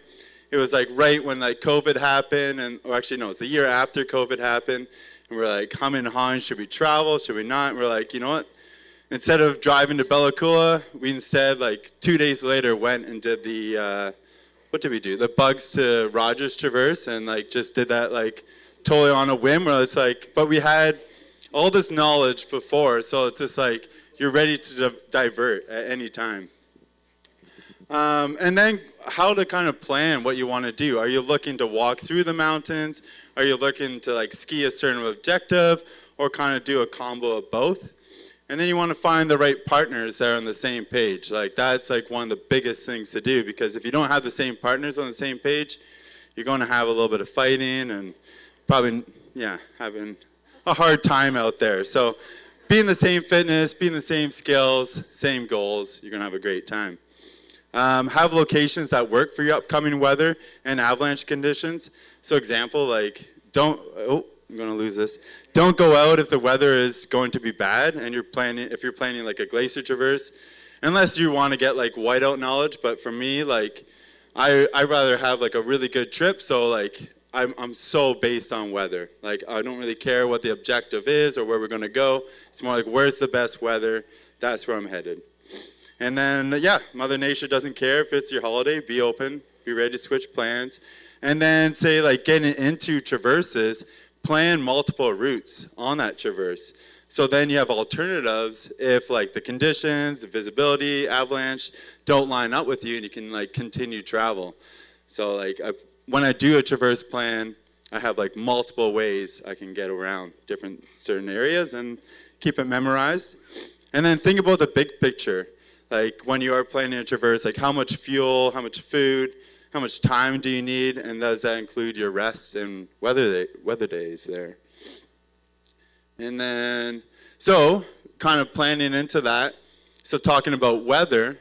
It was like right when like COVID happened, or actually no, it's the year after COVID happened. And we're like, humming and hawing, should we travel, should we not? And we're like, you know what? Instead of driving to Bella Coola, we instead like 2 days later went and did the, what did we do? The Bugs to Rogers Traverse, and like just did that like totally on a whim, where it's like, but we had all this knowledge before, so it's just like, you're ready to divert at any time. And then how to kind of plan what you want to do. Are you looking to walk through the mountains? Are you looking to like ski a certain objective, or kind of do a combo of both? And then you want to find the right partners that are on the same page. Like that's like one of the biggest things to do, because if you don't have the same partners on the same page, you're going to have a little bit of fighting and probably, yeah, having a hard time out there. So be in the same fitness, be in the same skills, same goals, you're going to have a great time. Have locations that work for your upcoming weather and avalanche conditions. So example, like I'm going to lose this. Don't go out if the weather is going to be bad and if you're planning like a glacier traverse, unless you want to get like whiteout knowledge. But for me, like I'd rather have like a really good trip. So like I'm so based on weather. Like I don't really care what the objective is or where we're going to go. It's more like where's the best weather. That's where I'm headed. And then yeah, Mother Nature doesn't care if it's your holiday. Be open. Be ready to switch plans. And then say like getting into traverses, plan multiple routes on that traverse. So then you have alternatives if like the conditions, the visibility, avalanche don't line up with you, and you can like continue travel. So like when I do a traverse plan, I have like multiple ways I can get around certain areas and keep it memorized. And then think about the big picture. like when you are planning a traverse, like how much fuel, how much food, how much time do you need, and does that include your rest and weather days there? And then, so kind of planning into that, so talking about weather,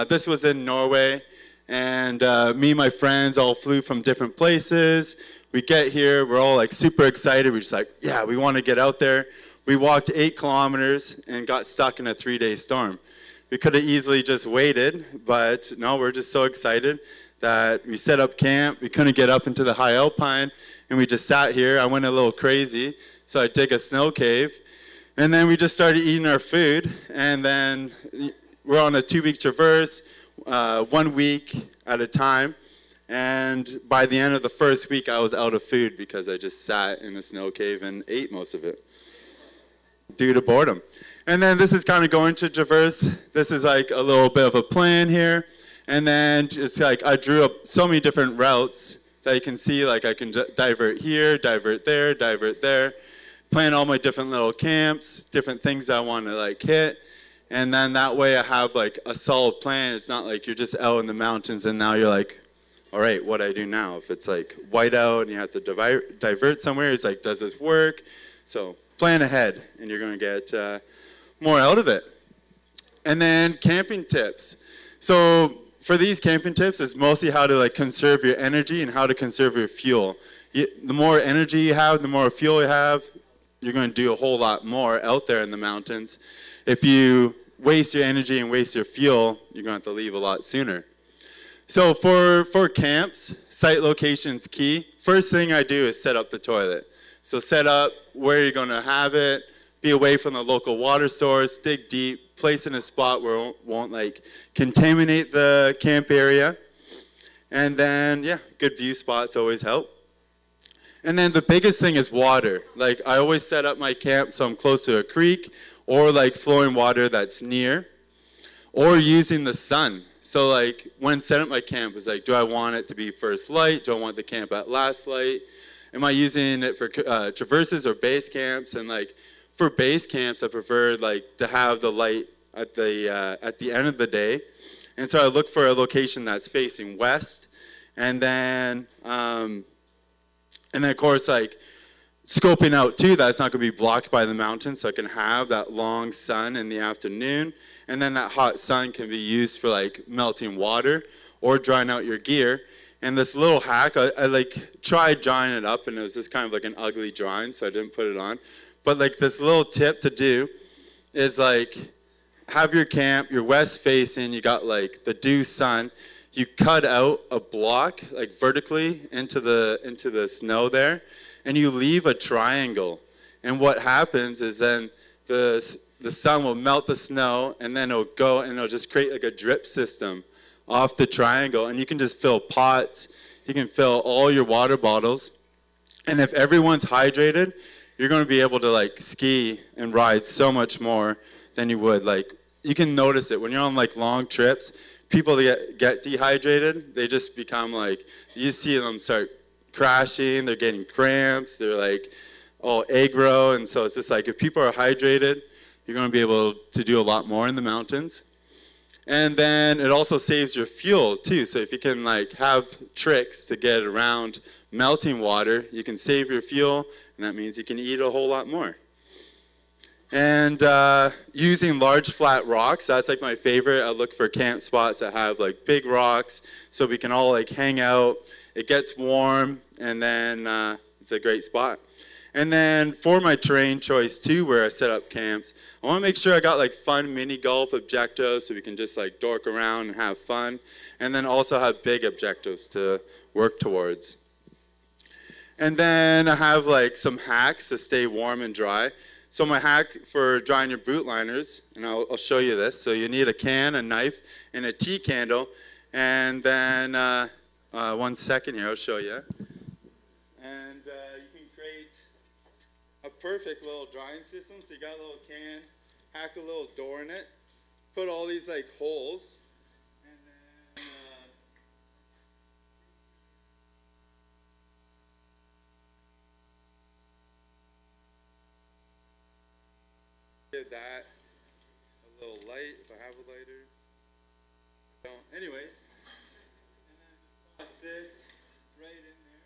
this was in Norway, and me and my friends all flew from different places. We get here, we're all like super excited. We're just like, yeah, we want to get out there. We walked 8 kilometers and got stuck in a 3-day storm. We could have easily just waited, but no, we're just so excited that we set up camp. We couldn't get up into the high alpine, and we just sat here. I went a little crazy, so I dig a snow cave, and then we just started eating our food, and then we're on a 2-week traverse, 1 week at a time. And by the end of the first week, I was out of food because I just sat in a snow cave and ate most of it due to boredom. And then this is kind of going to traverse. This is like a little bit of a plan here. And then it's like I drew up so many different routes that you can see, like I can divert here, divert there, plan all my different little camps, different things I want to like hit. And then that way I have like a solid plan. It's not like you're just out in the mountains and now you're like, all right, what do I do now? If it's like white out and you have to divert somewhere, it's like, does this work? So plan ahead and you're going to get more out of it. And then camping tips. So for these camping tips, it's mostly how to like conserve your energy and how to conserve your fuel. The more energy you have, the more fuel you have, you're going to do a whole lot more out there in the mountains. If you waste your energy and waste your fuel, you're going to have to leave a lot sooner. So for camps, site location's key. First thing I do is set up the toilet. So set up where you're going to have it, be away from the local water source, dig deep, place in a spot where it won't like contaminate the camp area. And then, yeah, good view spots always help. And then the biggest thing is water. Like I always set up my camp so I'm close to a creek or like flowing water that's near, or using the sun. So like when setting up my camp, it's like, do I want it to be first light? Do I want the camp at last light? Am I using it for traverses or base camps? And like for base camps, I prefer like to have the light at the end of the day. And so I look for a location that's facing west. And then of course like scoping out too, that's not going to be blocked by the mountains, so I can have that long sun in the afternoon. And then that hot sun can be used for like melting water or drying out your gear. And this little hack, I like tried drawing it up and it was just kind of like an ugly drawing, so I didn't put it on. But like this little tip to do is like have your camp, you're west facing, you got like the due sun. You cut out a block like vertically into the snow there, and you leave a triangle. And what happens is then the sun will melt the snow, and then it'll go and it'll just create like a drip system off the triangle. And you can just fill pots, you can fill all your water bottles. And if everyone's hydrated, you're going to be able to like ski and ride so much more than you would. Like you can notice it when you're on like long trips. People that get dehydrated, they just become like, you see them start crashing, they're getting cramps, they're like all aggro. And so it's just like if people are hydrated, you're going to be able to do a lot more in the mountains. And then it also saves your fuel too. So if you can like have tricks to get around melting water, you can save your fuel, and that means you can eat a whole lot more. And using large flat rocks, that's like my favorite. I look for camp spots that have like big rocks so we can all like hang out. It gets warm, and then it's a great spot. And then for my terrain choice too, where I set up camps, I want to make sure I got like fun mini golf objectives so we can just like dork around and have fun. And then also have big objectives to work towards. And then I have like some hacks to stay warm and dry. So my hack for drying your boot liners, and I'll show you this. So you need a can, a knife, and a tea candle. And then 1 second here, I'll show you. And you can create a perfect little drying system. So you got a little can, hack a little door in it, put all these like holes, and then give that a little light if I have a lighter. Anyways, and then just toss this right in there.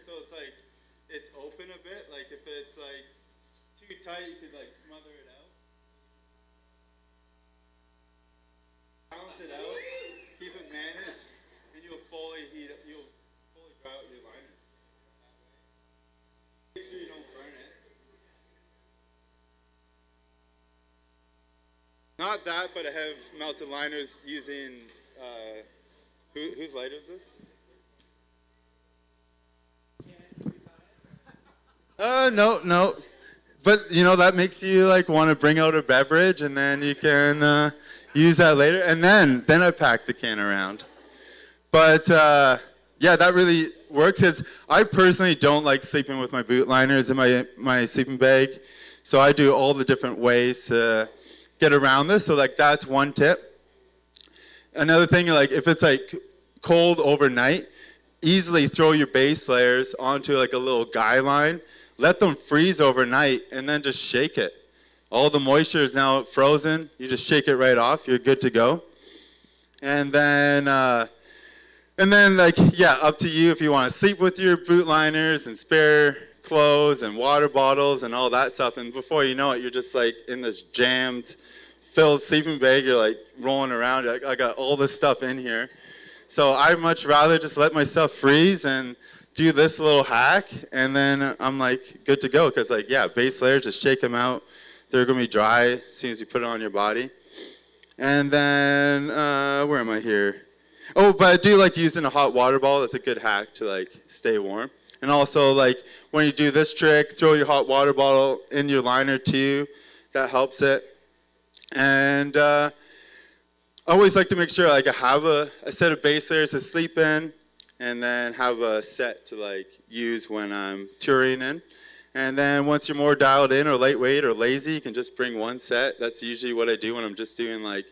So it's like, it's open a bit, like if it's like too tight, you could like smother it out. Balance it out, keep it managed, and you'll fully dry out your liners. Make sure you don't burn it. Not that, but I have melted liners using, whose lighter is this? No. But, you know, that makes you, like, want to bring out a beverage, and then you can use that later. And then I pack the can around. But, yeah, that really works, because I personally don't like sleeping with my boot liners in my sleeping bag. So I do all the different ways to get around this. So, like, that's one tip. Another thing, like, if it's, like, cold overnight, easily throw your base layers onto, like, a little guy line. Let them freeze overnight, and then just shake it. All the moisture is now frozen. You just shake it right off. You're good to go. And then, like, yeah, up to you if you want to sleep with your boot liners and spare clothes and water bottles and all that stuff. And before you know it, you're just, like, in this jammed, filled sleeping bag. You're, like, rolling around. You're like, I got all this stuff in here. So I'd much rather just let my stuff freeze and do this little hack, and then I'm like good to go, because like, yeah, base layers, just shake them out. They're gonna be dry as soon as you put it on your body. And then where am I here? Oh, but I do like using a hot water bottle. That's a good hack to like stay warm. And also, like, when you do this trick, throw your hot water bottle in your liner too. That helps it. And I always like to make sure like I have a set of base layers to sleep in, and then have a set to like use when I'm touring in. And then once you're more dialed in or lightweight or lazy, you can just bring one set. That's usually what I do when I'm just doing like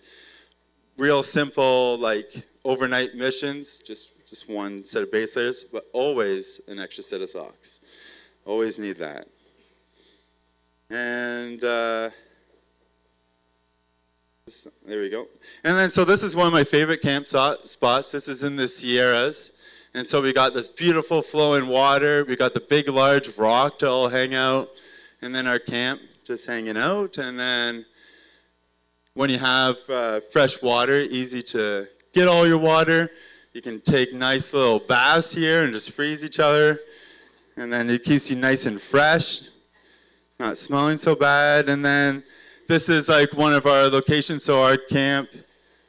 real simple like overnight missions, just one set of base layers, but always an extra set of socks. Always need that. And there we go. And then so this is one of my favorite camp spots. This is in the Sierras. And so we got this beautiful flowing water. We got the big, large rock to all hang out. And then our camp just hanging out. And then when you have fresh water, easy to get all your water. You can take nice little baths here and just freeze each other. And then it keeps you nice and fresh, not smelling so bad. And then this is like one of our locations. So our camp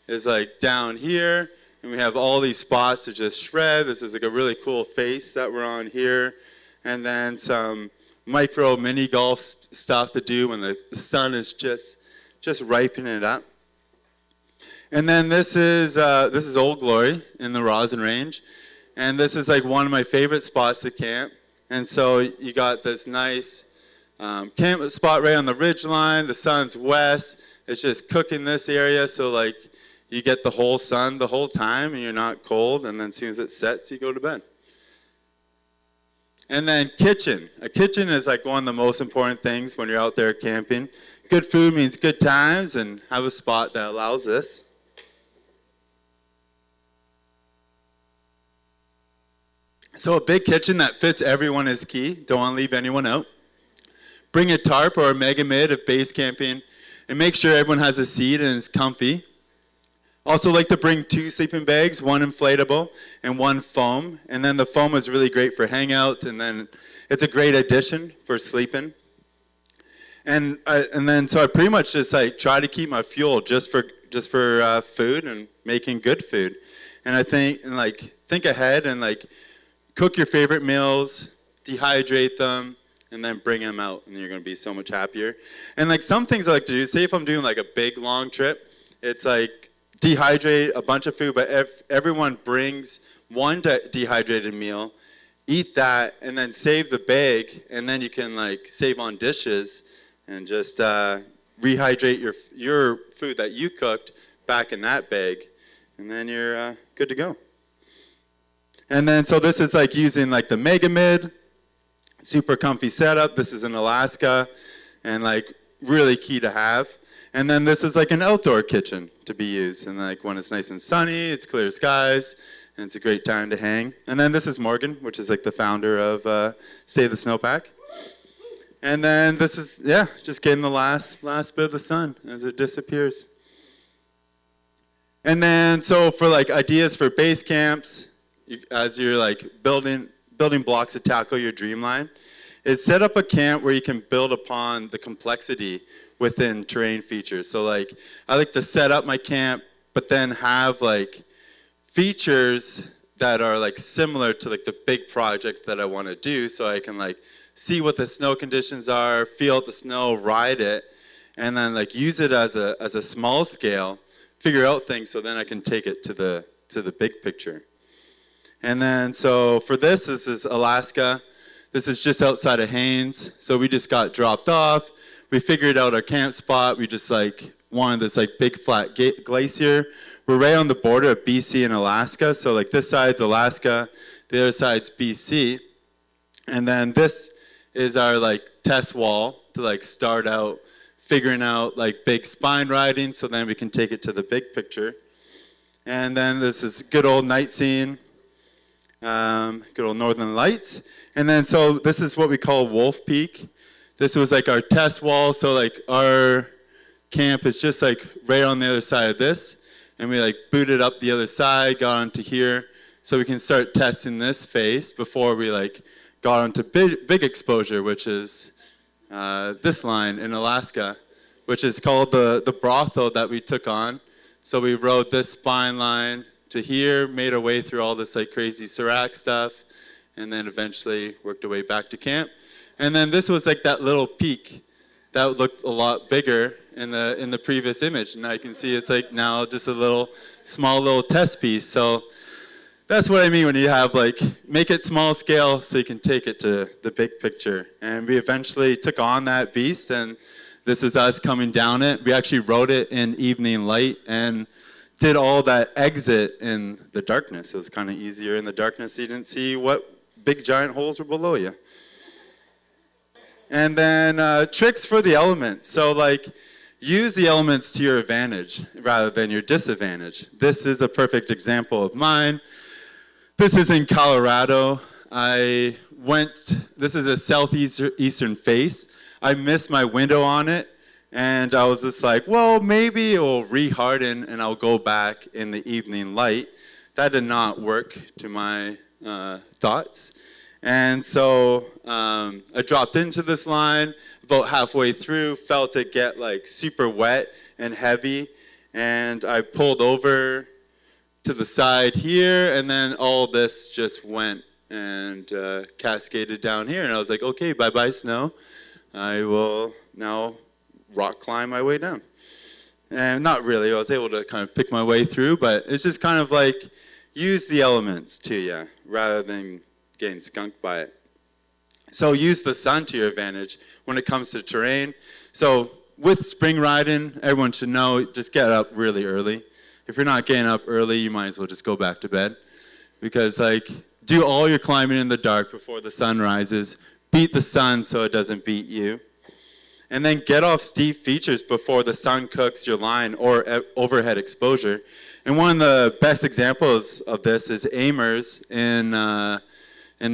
is like down here. And we have all these spots to just shred. This is like a really cool face that we're on here. And then some micro mini golf stuff to do when the sun is just ripening it up. And then this is Old Glory in the Rosin Range. And this is like one of my favorite spots to camp. And so you got this nice camp spot right on the ridge line. The sun's west. It's just cooking this area. So like, you get the whole sun the whole time, and you're not cold, and then as soon as it sets, you go to bed. And then kitchen. A kitchen is like one of the most important things when you're out there camping. Good food means good times, and have a spot that allows this. So a big kitchen that fits everyone is key. Don't want to leave anyone out. Bring a tarp or a mega mid if base camping, and make sure everyone has a seat and is comfy. Also like to bring 2 sleeping bags, one inflatable and one foam. And then the foam is really great for hangouts, and then it's a great addition for sleeping. And then so I pretty much just like try to keep my fuel just for food and making good food. And I think ahead and like cook your favorite meals, dehydrate them, and then bring them out, and you're gonna be so much happier. And like some things I like to do, say if I'm doing like a big long trip, it's like dehydrate a bunch of food, but if everyone brings one dehydrated meal, eat that, and then save the bag, and then you can like save on dishes and just rehydrate your food that you cooked back in that bag, and then you're good to go. And then, so this is like using like the Mega Mid, super comfy setup. This is in Alaska, and like really key to have. And then this is like an outdoor kitchen to be used, and like when it's nice and sunny, it's clear skies, and it's a great time to hang. And then this is Morgan, which is like the founder of Save the Snowpack. And then this is, yeah, just getting the last bit of the sun as it disappears. And then, so for like ideas for base camps, as you're like building blocks to tackle your dream line, is set up a camp where you can build upon the complexity within terrain features. So like, I like to set up my camp, but then have like features that are like similar to like the big project that I want to do, so I can like see what the snow conditions are, feel out the snow, ride it, and then like use it as a small scale, figure out things, so then I can take it to the big picture. And then, so for this is Alaska. This is just outside of Haines. So we just got dropped off. We figured out our camp spot. We just like wanted this like big flat glacier. We're right on the border of BC and Alaska. So like this side's Alaska, the other side's BC. And then this is our like test wall to like start out figuring out like big spine riding, so then we can take it to the big picture. And then this is good old night scene. Good old Northern Lights. And then, so this is what we call Wolf Peak. This was like our test wall. So like our camp is just like right on the other side of this. And we like booted up the other side, got onto here. So we can start testing this face before we like got onto big exposure, which is this line in Alaska, which is called the brothel that we took on. So we rode this spine line to here, made our way through all this like crazy Serac stuff, and then eventually worked our way back to camp. And then this was like that little peak that looked a lot bigger in the previous image. And I can see it's like now just a small little test piece. So that's what I mean when you have like, make it small scale so you can take it to the big picture. And we eventually took on that beast, and this is us coming down it. We actually rode it in evening light and did all that exit in the darkness. It was kind of easier in the darkness, so you didn't see what big giant holes were below you. And then tricks for the elements. So like, use the elements to your advantage rather than your disadvantage. This is a perfect example of mine. This is in Colorado. This is a southeastern face. I missed my window on it. And I was just like, well, maybe it will re-harden and I'll go back in the evening light. That did not work to my thoughts. And so I dropped into this line about halfway through, felt it get like super wet and heavy. And I pulled over to the side here, and then all this just went and cascaded down here. And I was like, okay, bye-bye snow. I will now rock climb my way down. And not really, I was able to kind of pick my way through, but it's just kind of like use the elements to you rather than getting skunked by it. So use the sun to your advantage when it comes to terrain. So with spring riding, everyone should know, just get up really early. If you're not getting up early, you might as well just go back to bed. Because like, do all your climbing in the dark before the sun rises. Beat the sun so it doesn't beat you. And then get off steep features before the sun cooks your line or overhead exposure. And one of the best examples of this is Amers in the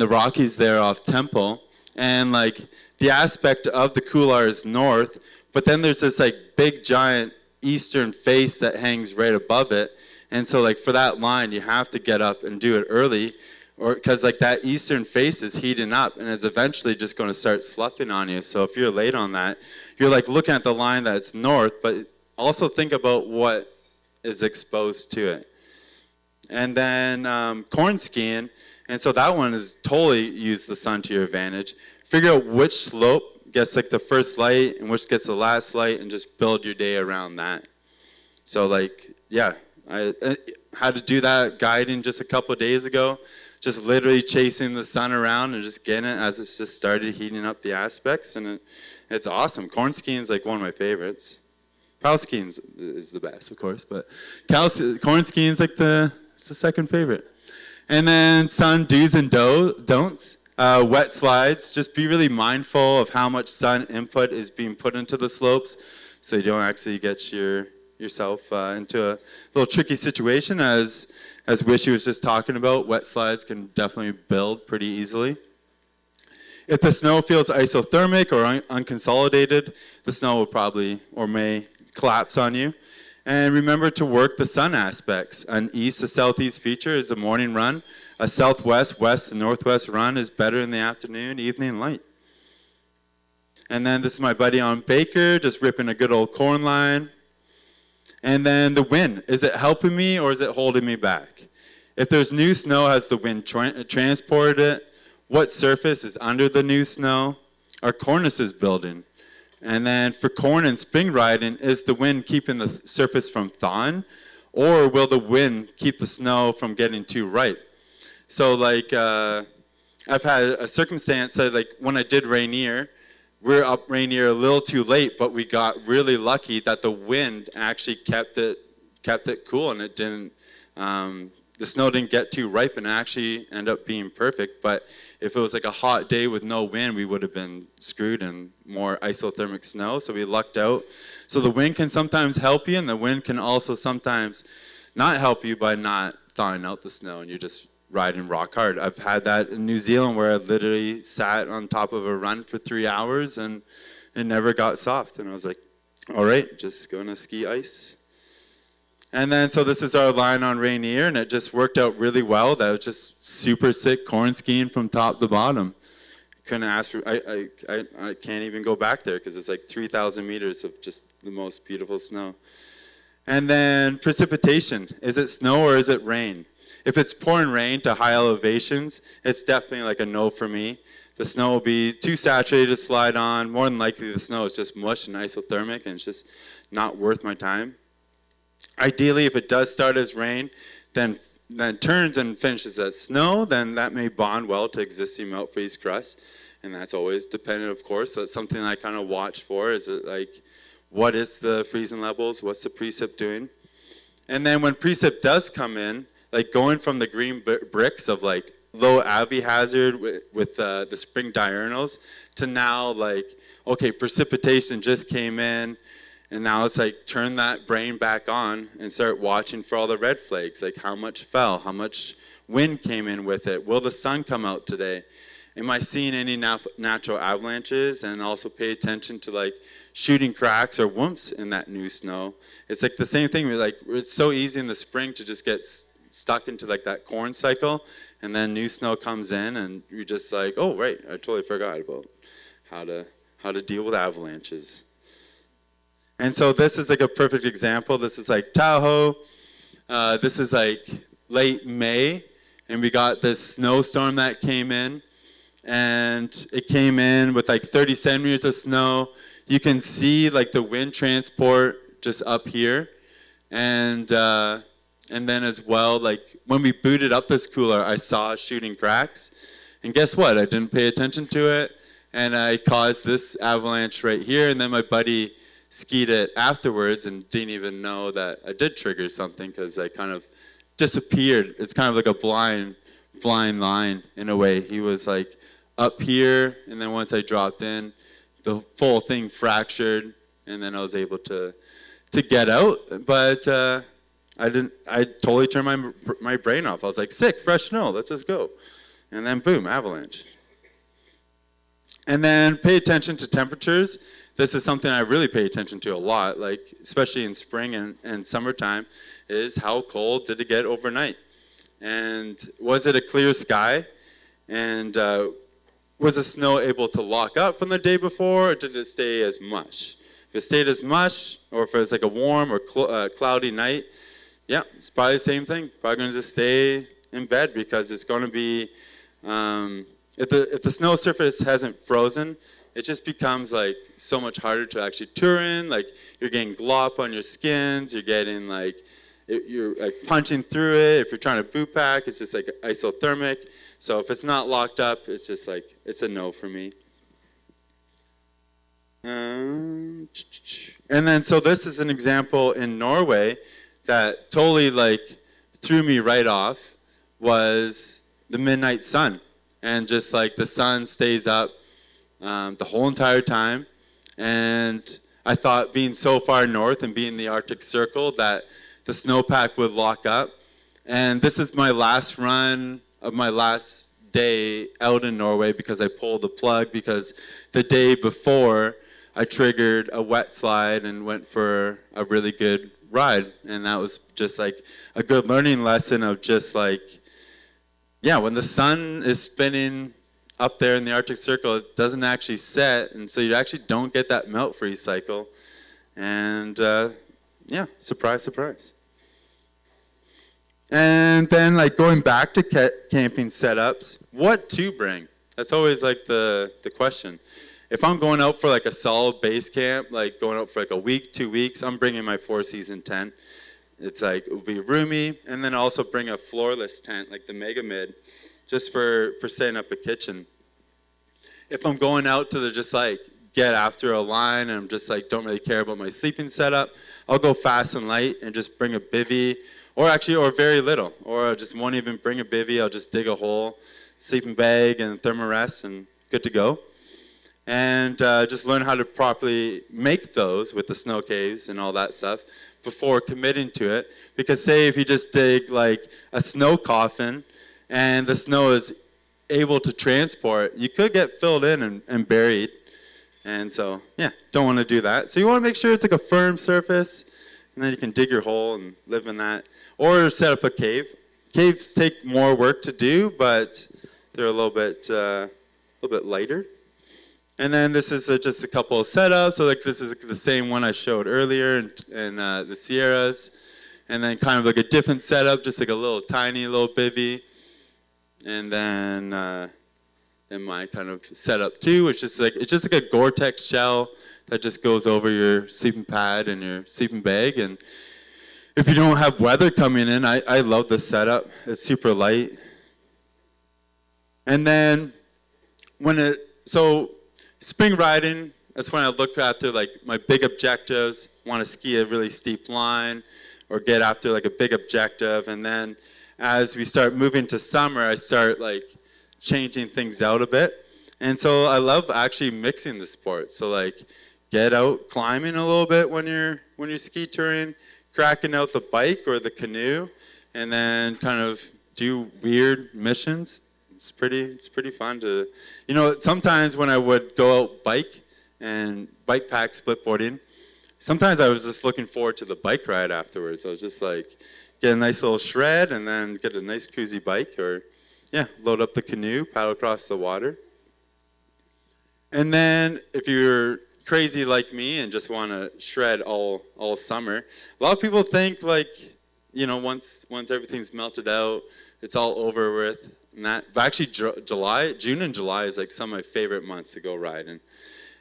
Rockies there off Temple. And like the aspect of the couloir is north, but then there's this like big giant eastern face that hangs right above it. And so like for that line, you have to get up and do it early, or because like that eastern face is heating up and it's eventually just going to start sloughing on you. So if you're late on that, you're like looking at the line that's north, but also think about what is exposed to it. And then corn skiing, and so that one is totally use the sun to your advantage. Figure out which slope gets like the first light and which gets the last light, and just build your day around that. So like, yeah, I had to do that guiding just a couple of days ago, just literally chasing the sun around and just getting it as it's just started heating up the aspects, and it's awesome. Corn skiing is like one of my favorites. Cow skiing is the best, of course, but corn skiing is like it's the second favorite. And then sun do's and don'ts. Wet slides, just be really mindful of how much sun input is being put into the slopes so you don't actually get yourself into a little tricky situation. As Wishy was just talking about, wet slides can definitely build pretty easily. If the snow feels isothermic or unconsolidated, the snow will probably or may collapse on you. And remember to work the sun aspects. An east to southeast feature is a morning run. A southwest, west, and northwest run is better in the afternoon, evening, light. And then this is my buddy on Baker, just ripping a good old corn line. And then the wind. Is it helping me or is it holding me back? If there's new snow, has the wind transported it? What surface is under the new snow? Are cornices building? And then for corn and spring riding, is the wind keeping the surface from thawing? Or will the wind keep the snow from getting too ripe? So like, I've had a circumstance that like when I did Rainier, we're up Rainier a little too late, but we got really lucky that the wind actually kept it cool, and it didn't, the snow didn't get too ripe and actually end up being perfect. But if it was like a hot day with no wind, we would have been screwed in more isothermic snow, so we lucked out. So the wind can sometimes help you, and the wind can also sometimes not help you by not thawing out the snow, and you're just riding rock hard. I've had that in New Zealand where I literally sat on top of a run for 3 hours and it never got soft. And I was like, all right, just going to ski ice. And then, so this is our line on Rainier, and it just worked out really well. That was just super sick corn skiing from top to bottom. Couldn't ask for, I can't even go back there because it's like 3,000 meters of just the most beautiful snow. And then precipitation. Is it snow or is it rain? If it's pouring rain to high elevations, it's definitely like a no for me. The snow will be too saturated to slide on. More than likely, the snow is just mush and isothermic, and it's just not worth my time. Ideally, if it does start as rain, then turns and finishes as snow, then that may bond well to existing melt freeze crust. And that's always dependent, of course. That's something I kind of watch for. Is it like, what is the freezing levels? What's the precip doing? And then when precip does come in, like going from the green bricks of like low AVI hazard with the spring diurnals to now like, okay, precipitation just came in, and now it's like turn that brain back on and start watching for all the red flags, like how much fell, how much wind came in with it, will the sun come out today, am I seeing any natural avalanches, and also pay attention to like shooting cracks or whoops in that new snow. It's like the same thing, like it's so easy in the spring to just get stuck into like that corn cycle, and then new snow comes in and you're just like, oh right, I totally forgot about how to deal with avalanches. And so this is like a perfect example. This is like Tahoe. This is like late May, and we got this snowstorm that came in, and it came in with like 30 centimeters of snow. You can see like the wind transport just up here, and then as well, like when we booted up this cooler, I saw shooting cracks, and guess what? I didn't pay attention to it, and I caused this avalanche right here, and then my buddy skied it afterwards and didn't even know that I did trigger something because I kind of disappeared. It's kind of like a blind line in a way. He was like up here, and then once I dropped in, the full thing fractured, and then I was able to get out, but I totally turned my brain off. I was like, sick, fresh snow, let's just go. And then boom, avalanche. And then pay attention to temperatures. This is something I really pay attention to a lot, like especially in spring and summertime, is how cold did it get overnight? And was it a clear sky? And was the snow able to lock up from the day before, or did it stay as mush? If it stayed as mush, or if it was like a warm or cloudy night, yeah, it's probably the same thing. Probably going to just stay in bed because it's going to be, if the snow surface hasn't frozen, it just becomes like so much harder to actually tour in. Like you're getting glop on your skins, you're getting like you're like punching through it. If you're trying to boot pack, it's just like isothermic. So if it's not locked up, it's just like, it's a no for me. And then, so this is an example in Norway that totally like threw me right off, was the midnight sun. And just like the sun stays up the whole entire time. And I thought being so far north and being the Arctic Circle that the snowpack would lock up. And this is my last run of my last day out in Norway because I pulled the plug because the day before I triggered a wet slide and went for a really good ride. And that was just like a good learning lesson of just like, yeah, when the sun is spinning up there in the Arctic Circle, it doesn't actually set, and so you actually don't get that melt-free cycle. And yeah, surprise, surprise. And then like going back to camping setups, what to bring? That's always like the question. If I'm going out for like a solid base camp, like going out for like a week, 2 weeks, I'm bringing my 4-season tent. It's like, it will be roomy, and then also bring a floorless tent, like the Mega Mid, just for setting up a kitchen. If I'm going out to just like get after a line and I'm just like don't really care about my sleeping setup, I'll go fast and light and just bring a bivvy, or very little, or I just won't even bring a bivvy. I'll just dig a hole, sleeping bag and thermarest, and good to go. And just learn how to properly make those with the snow caves and all that stuff before committing to it. Because say if you just dig like a snow coffin and the snow is able to transport, you could get filled in and buried. And so, yeah, don't want to do that. So you want to make sure it's like a firm surface, and then you can dig your hole and live in that. Or set up a cave. Caves take more work to do, but they're a little bit lighter. And then this is just a couple of setups. So like this is the same one I showed earlier in the Sierras. And then kind of like a different setup, just like a little tiny little bivvy. And then my kind of setup too, which is like, it's just like a Gore-Tex shell that just goes over your sleeping pad and your sleeping bag. And if you don't have weather coming in, I love this setup. It's super light. And then so spring riding, that's when I look after like my big objectives, want to ski a really steep line or get after like a big objective. And then as we start moving to summer, I start like changing things out a bit. And so I love actually mixing the sports. So like get out climbing a little bit when you're ski touring, cracking out the bike or the canoe, and then kind of do weird missions. It's pretty fun to, sometimes when I would go out bike pack splitboarding, sometimes I was just looking forward to the bike ride afterwards. I was just like, get a nice little shred and then get a nice cruisy bike, or yeah, load up the canoe, paddle across the water. And then if you're crazy like me and just want to shred all summer, a lot of people think like, once everything's melted out, it's all over with. And that, but actually June and July is like some of my favorite months to go riding.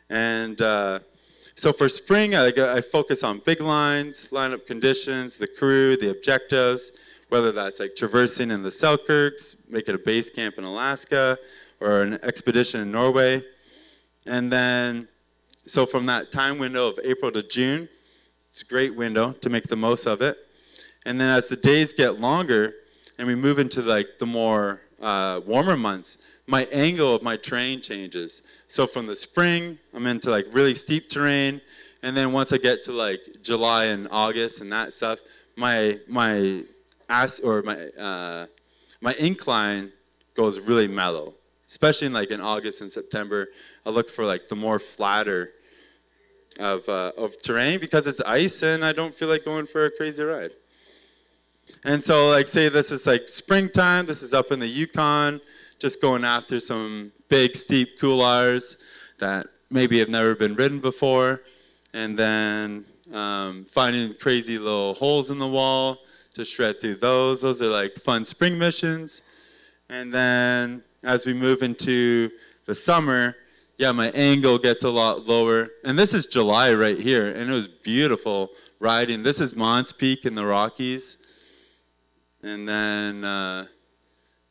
And so for spring, I focus on big lines, lineup conditions, the crew, the objectives, whether that's like traversing in the Selkirks, make it a base camp in Alaska, or an expedition in Norway. And then, so from that time window of April to June, it's a great window to make the most of it. And then as the days get longer and we move into like the more warmer months, my angle of my terrain changes. So from the spring, I'm into like really steep terrain, and then once I get to like July and August and that stuff, my incline goes really mellow. Especially in August and September, I look for like the more flatter of terrain because it's ice and I don't feel like going for a crazy ride. And so like say this is like springtime, this is up in the Yukon, just going after some big steep couloirs that maybe have never been ridden before, and then finding crazy little holes in the wall to shred through those. Those are like fun spring missions. And then as we move into the summer, yeah, my angle gets a lot lower. And this is July right here, and it was beautiful riding. This is Mons Peak in the Rockies. And then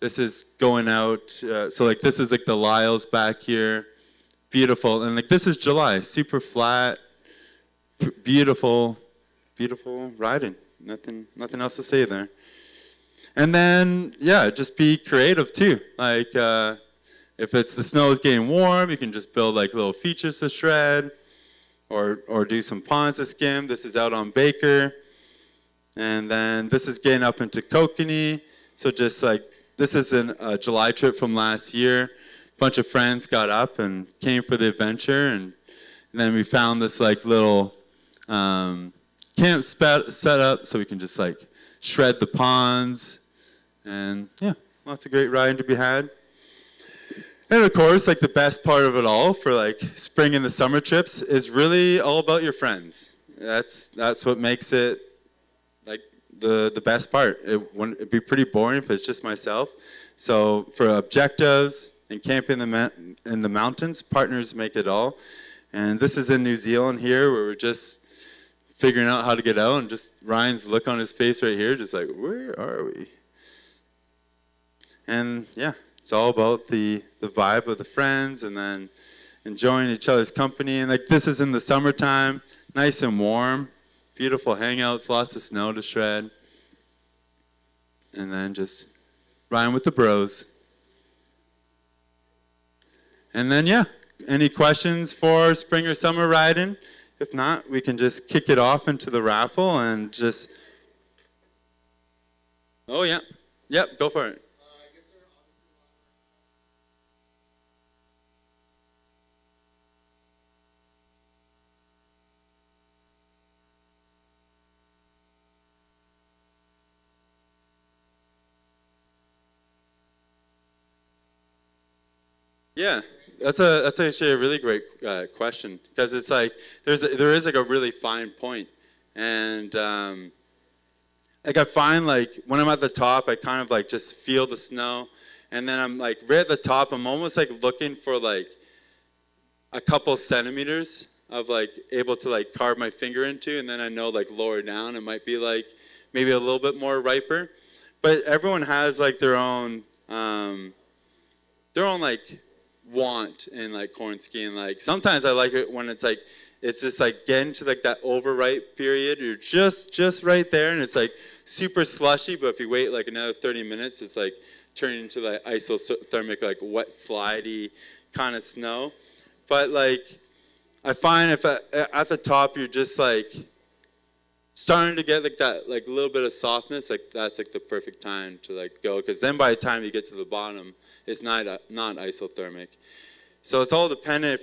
this is going out. So like this is like the Lyles back here. Beautiful. And like this is July, super flat, beautiful, beautiful riding. Nothing else to say there. And then, yeah, just be creative too. Like, if it's the snow is getting warm, you can just build like little features to shred, or do some ponds to skim. This is out on Baker. And then this is getting up into Kootenay. So just like, this is a July trip from last year. A bunch of friends got up and came for the adventure. And then we found this like little camp set up so we can just like shred the ponds. And yeah, lots of great riding to be had. And of course, like the best part of it all for like spring and the summer trips is really all about your friends. That's what makes it like the best part. It'd be pretty boring if it's just myself. So for objectives and camping in the mountains, partners make it all. And this is in New Zealand here, where we're just figuring out how to get out, and just Ryan's look on his face right here, just like, where are we? And yeah, it's all about the vibe of the friends, and then enjoying each other's company. And like this is in the summertime, nice and warm, beautiful hangouts, lots of snow to shred. And then just riding with the bros. And then yeah, any questions for spring or summer riding? If not, we can just kick it off into the raffle and just, oh yeah, yep, go for it. Yeah, that's actually a really great question, because it's like there is like a really fine point, and like I find like when I'm at the top, I kind of like just feel the snow, and then I'm like right at the top, I'm almost like looking for like a couple centimeters of like able to like carve my finger into, and then I know like lower down it might be like maybe a little bit more riper, but everyone has like their own like want in like corn skiing. Like sometimes I like it when it's just like getting to like that overripe period. You're just right there, and it's like super slushy. But if you wait like another 30 minutes, it's like turning into like isothermic, like wet, slidey kind of snow. But like I find if at the top you're just like starting to get like that like little bit of softness, like that's like the perfect time to like go, because then by the time you get to the bottom, it's not isothermic. So it's all dependent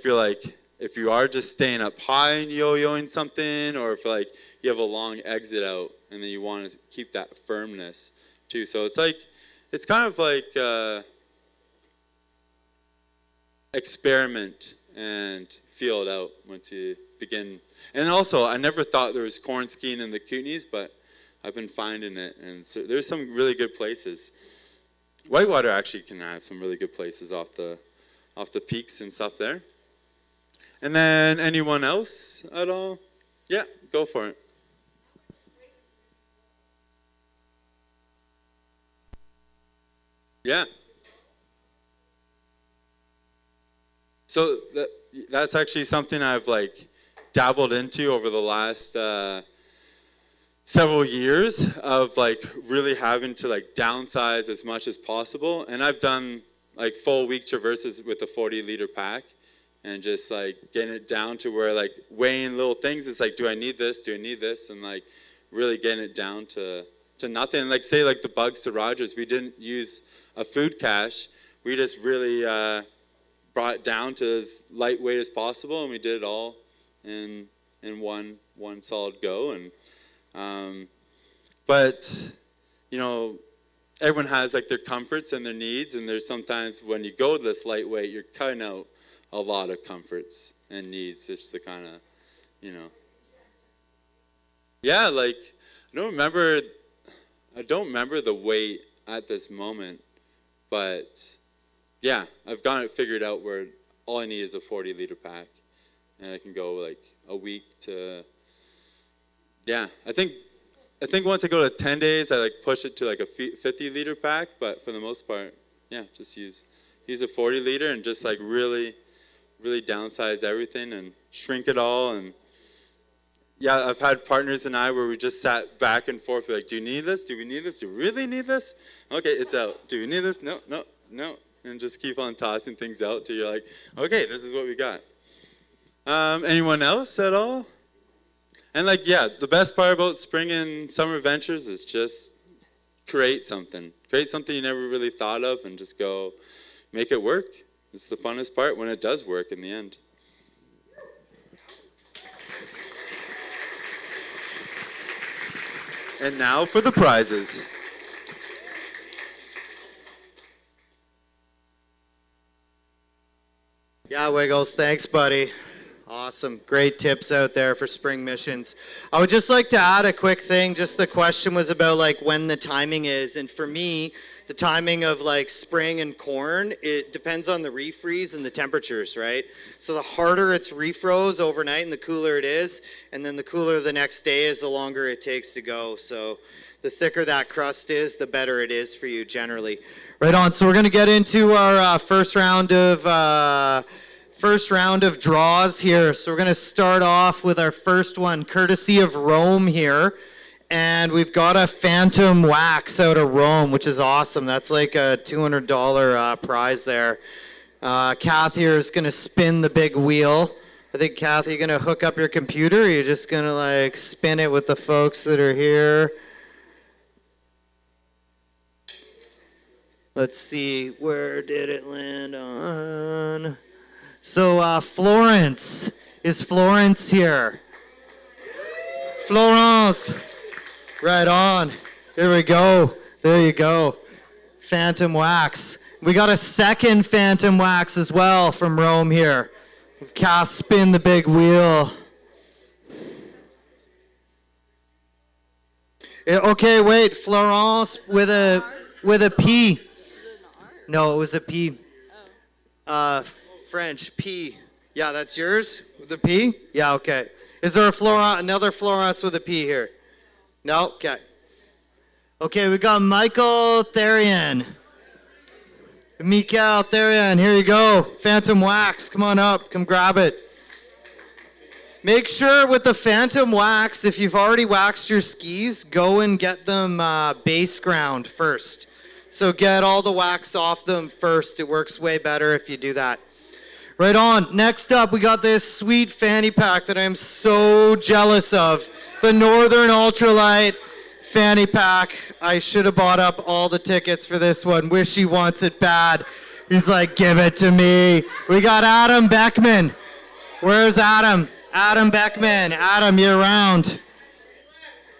if you are just staying up high and yo-yoing something, or if like you have a long exit out and then you want to keep that firmness too. So it's kind of like experiment and feel it out once you begin. And also, I never thought there was corn skiing in the Kootenays, but I've been finding it, and so there's some really good places. Whitewater actually can have some really good places off the peaks and stuff there. And then anyone else at all? Yeah, go for it. Yeah. So that's actually something I've like dabbled into over the last several years, of like really having to like downsize as much as possible. And I've done like full week traverses with a 40-liter pack, and just like getting it down to where like weighing little things. It's like, do I need this? Do I need this? And like really getting it down to nothing. Like say like the bugs to Rogers, we didn't use a food cache. We just really brought it down to as lightweight as possible, and we did it all in one solid go. And but you know, everyone has like their comforts and their needs, and there's sometimes when you go this lightweight, you're cutting out a lot of comforts and needs just to kind of, you know. Yeah, like I don't remember the weight at this moment, but yeah, I've got it figured out where all I need is a 40-liter pack, and I can go like a week to. Yeah, I think once I go to 10 days, I like push it to like a 50-liter pack. But for the most part, yeah, just use a 40-liter and just like really downsize everything and shrink it all. And yeah, I've had partners and I where we just sat back and forth, like, do you need this? Do we need this? Do you really need this? Okay, it's out. Do we need this? No. And just keep on tossing things out till you're like, okay, this is what we got. Anyone else at all? And like, yeah, the best part about spring and summer adventures is just create something. Create something you never really thought of and just go make it work. It's the funnest part when it does work in the end. And now for the prizes. Yeah, Wiggles, thanks, buddy. Awesome. Great tips out there for spring missions. I would just like to add a quick thing. Just the question was about like when the timing is. And for me, the timing of like spring and corn, it depends on the refreeze and the temperatures, right? So the harder it's refroze overnight and the cooler it is, and then the cooler the next day is, the longer it takes to go. So the thicker that crust is, the better it is for you generally. Right on. So we're going to get into our first round of draws here. So we're going to start off with our first one, courtesy of Rome here. And we've got a Phantom Wax out of Rome, which is awesome. That's like a $200 prize there. Kath here is going to spin the big wheel. I think, Kath, you're going to hook up your computer, or you're just going to like spin it with the folks that are here. Let's see, where did it land on? So Florence, is Florence here? Florence, right on. There we go. There you go. Phantom Wax. We got a second Phantom Wax as well from Rome here. Kath, spin the big wheel. Okay, wait, Florence with a P. No, it was a P. French, P. Yeah, that's yours with a P? Yeah, okay. Is there another Florence with a P here? No? Okay. Okay, we got Michael Therian. Mikael Therian, here you go. Phantom Wax, come on up, come grab it. Make sure with the Phantom Wax, if you've already waxed your skis, go and get them base ground first. So get all the wax off them first. It works way better if you do that. Right on. Next up, we got this sweet fanny pack that I'm so jealous of. The Northern Ultralight fanny pack. I should have bought up all the tickets for this one. Wish he wants it bad. He's like, give it to me. We got Adam Beckman. Where's Adam? Adam Beckman. Adam, you're around.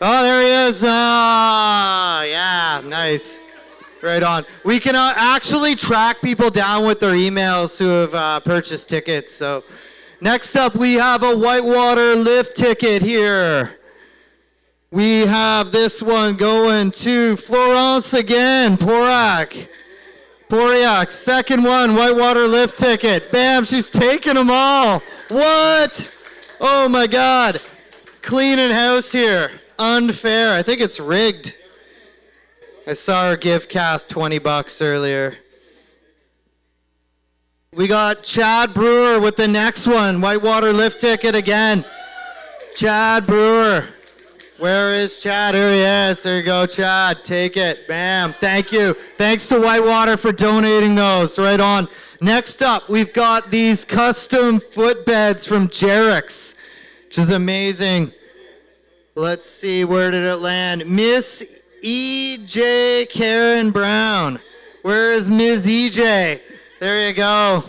Oh, there he is. Oh, yeah, nice. Right on. We can actually track people down with their emails who have purchased tickets. So next up, we have a Whitewater lift ticket here. We have this one going to Florence again, Poriak, second one, Whitewater lift ticket. Bam, she's taking them all. What? Oh my God. Cleaning house here. Unfair. I think it's rigged. I saw her give Kath $20 earlier. We got Chad Brewer with the next one. Whitewater lift ticket again. Chad Brewer. Where is Chad? Here he is. There you go, Chad. Take it. Bam. Thank you. Thanks to Whitewater for donating those. Right on. Next up, we've got these custom footbeds from Jerix, which is amazing. Let's see. Where did it land? Miss E.J. Karen Brown. Where is Ms. E.J.? There you go.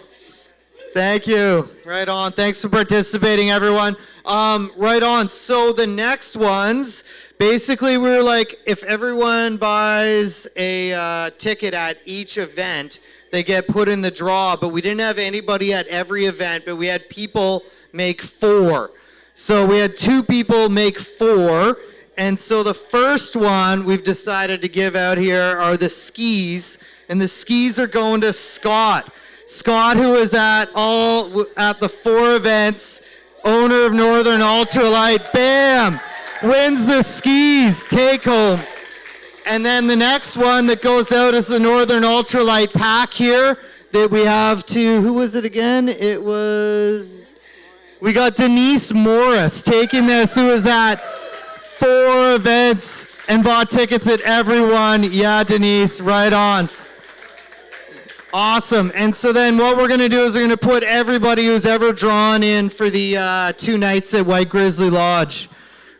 Thank you. Right on. Thanks for participating, everyone. Right on. So the next ones, basically we were like, if everyone buys a ticket at each event, they get put in the draw. But we didn't have anybody at every event, but we had people make 4. So we had 2 people make 4. And so the first one we've decided to give out here are the skis. And the skis are going to Scott. Scott, who was at the 4 events, owner of Northern Ultralight, bam, wins the skis, take home. And then the next one that goes out is the Northern Ultralight pack here that we have to, who was it again? We got Denise Morris taking this, who was at 4 events and bought tickets at every one. Yeah, Denise, right on. Awesome. And so then what we're going to do is we're going to put everybody who's ever drawn in for the 2 nights at White Grizzly Lodge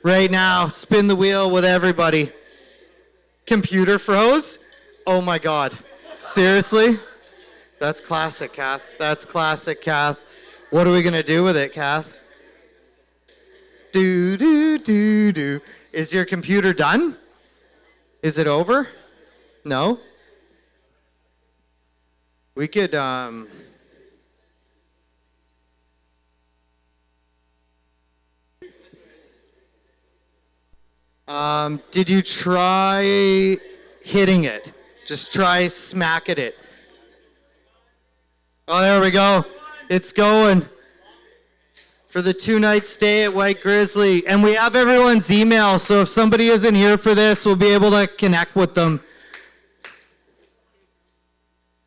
right now. Spin the wheel with everybody. Computer froze? Oh my God. Seriously? That's classic, Kath. That's classic, Kath. What are we going to do with it, Kath? Do, do, do, do. Is your computer done? Is it over? No? We could, did you try hitting it? Just try smacking it. Oh, there we go. It's going for the 2-night stay at White Grizzly. And we have everyone's email, so if somebody isn't here for this, we'll be able to connect with them.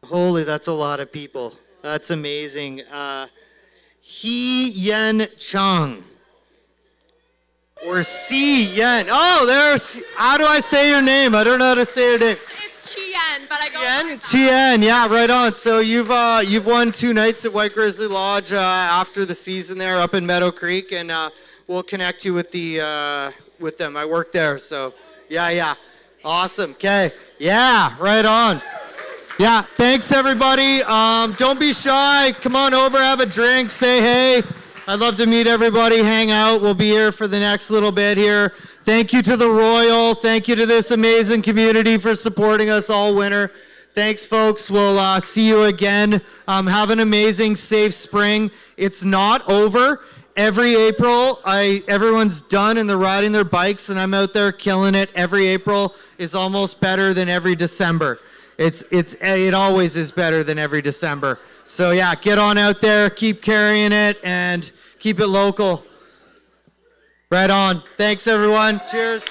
Holy, that's a lot of people. That's amazing. He Yen Chung. Or Si Yen. Oh, there's, how do I say your name? I don't know how to say your name. It's Chien, but I go Chien? Chien, yeah, right on. So you've won 2 nights at White Grizzly Lodge after the season there up in Meadow Creek, and we'll connect you with with them. I work there, so yeah. Awesome. Okay. Yeah, right on. Yeah, thanks everybody. Don't be shy. Come on over, have a drink, say hey. I'd love to meet everybody, hang out. We'll be here for the next little bit here. Thank you to the Royal. Thank you to this amazing community for supporting us all winter. Thanks, folks. We'll see you again. Have an amazing, safe spring. It's not over. Every April, everyone's done and they're riding their bikes, and I'm out there killing it. Every April is almost better than every December. It always is better than every December. So yeah, get on out there, keep carrying it, and keep it local. Right on. Thanks, everyone. Cheers.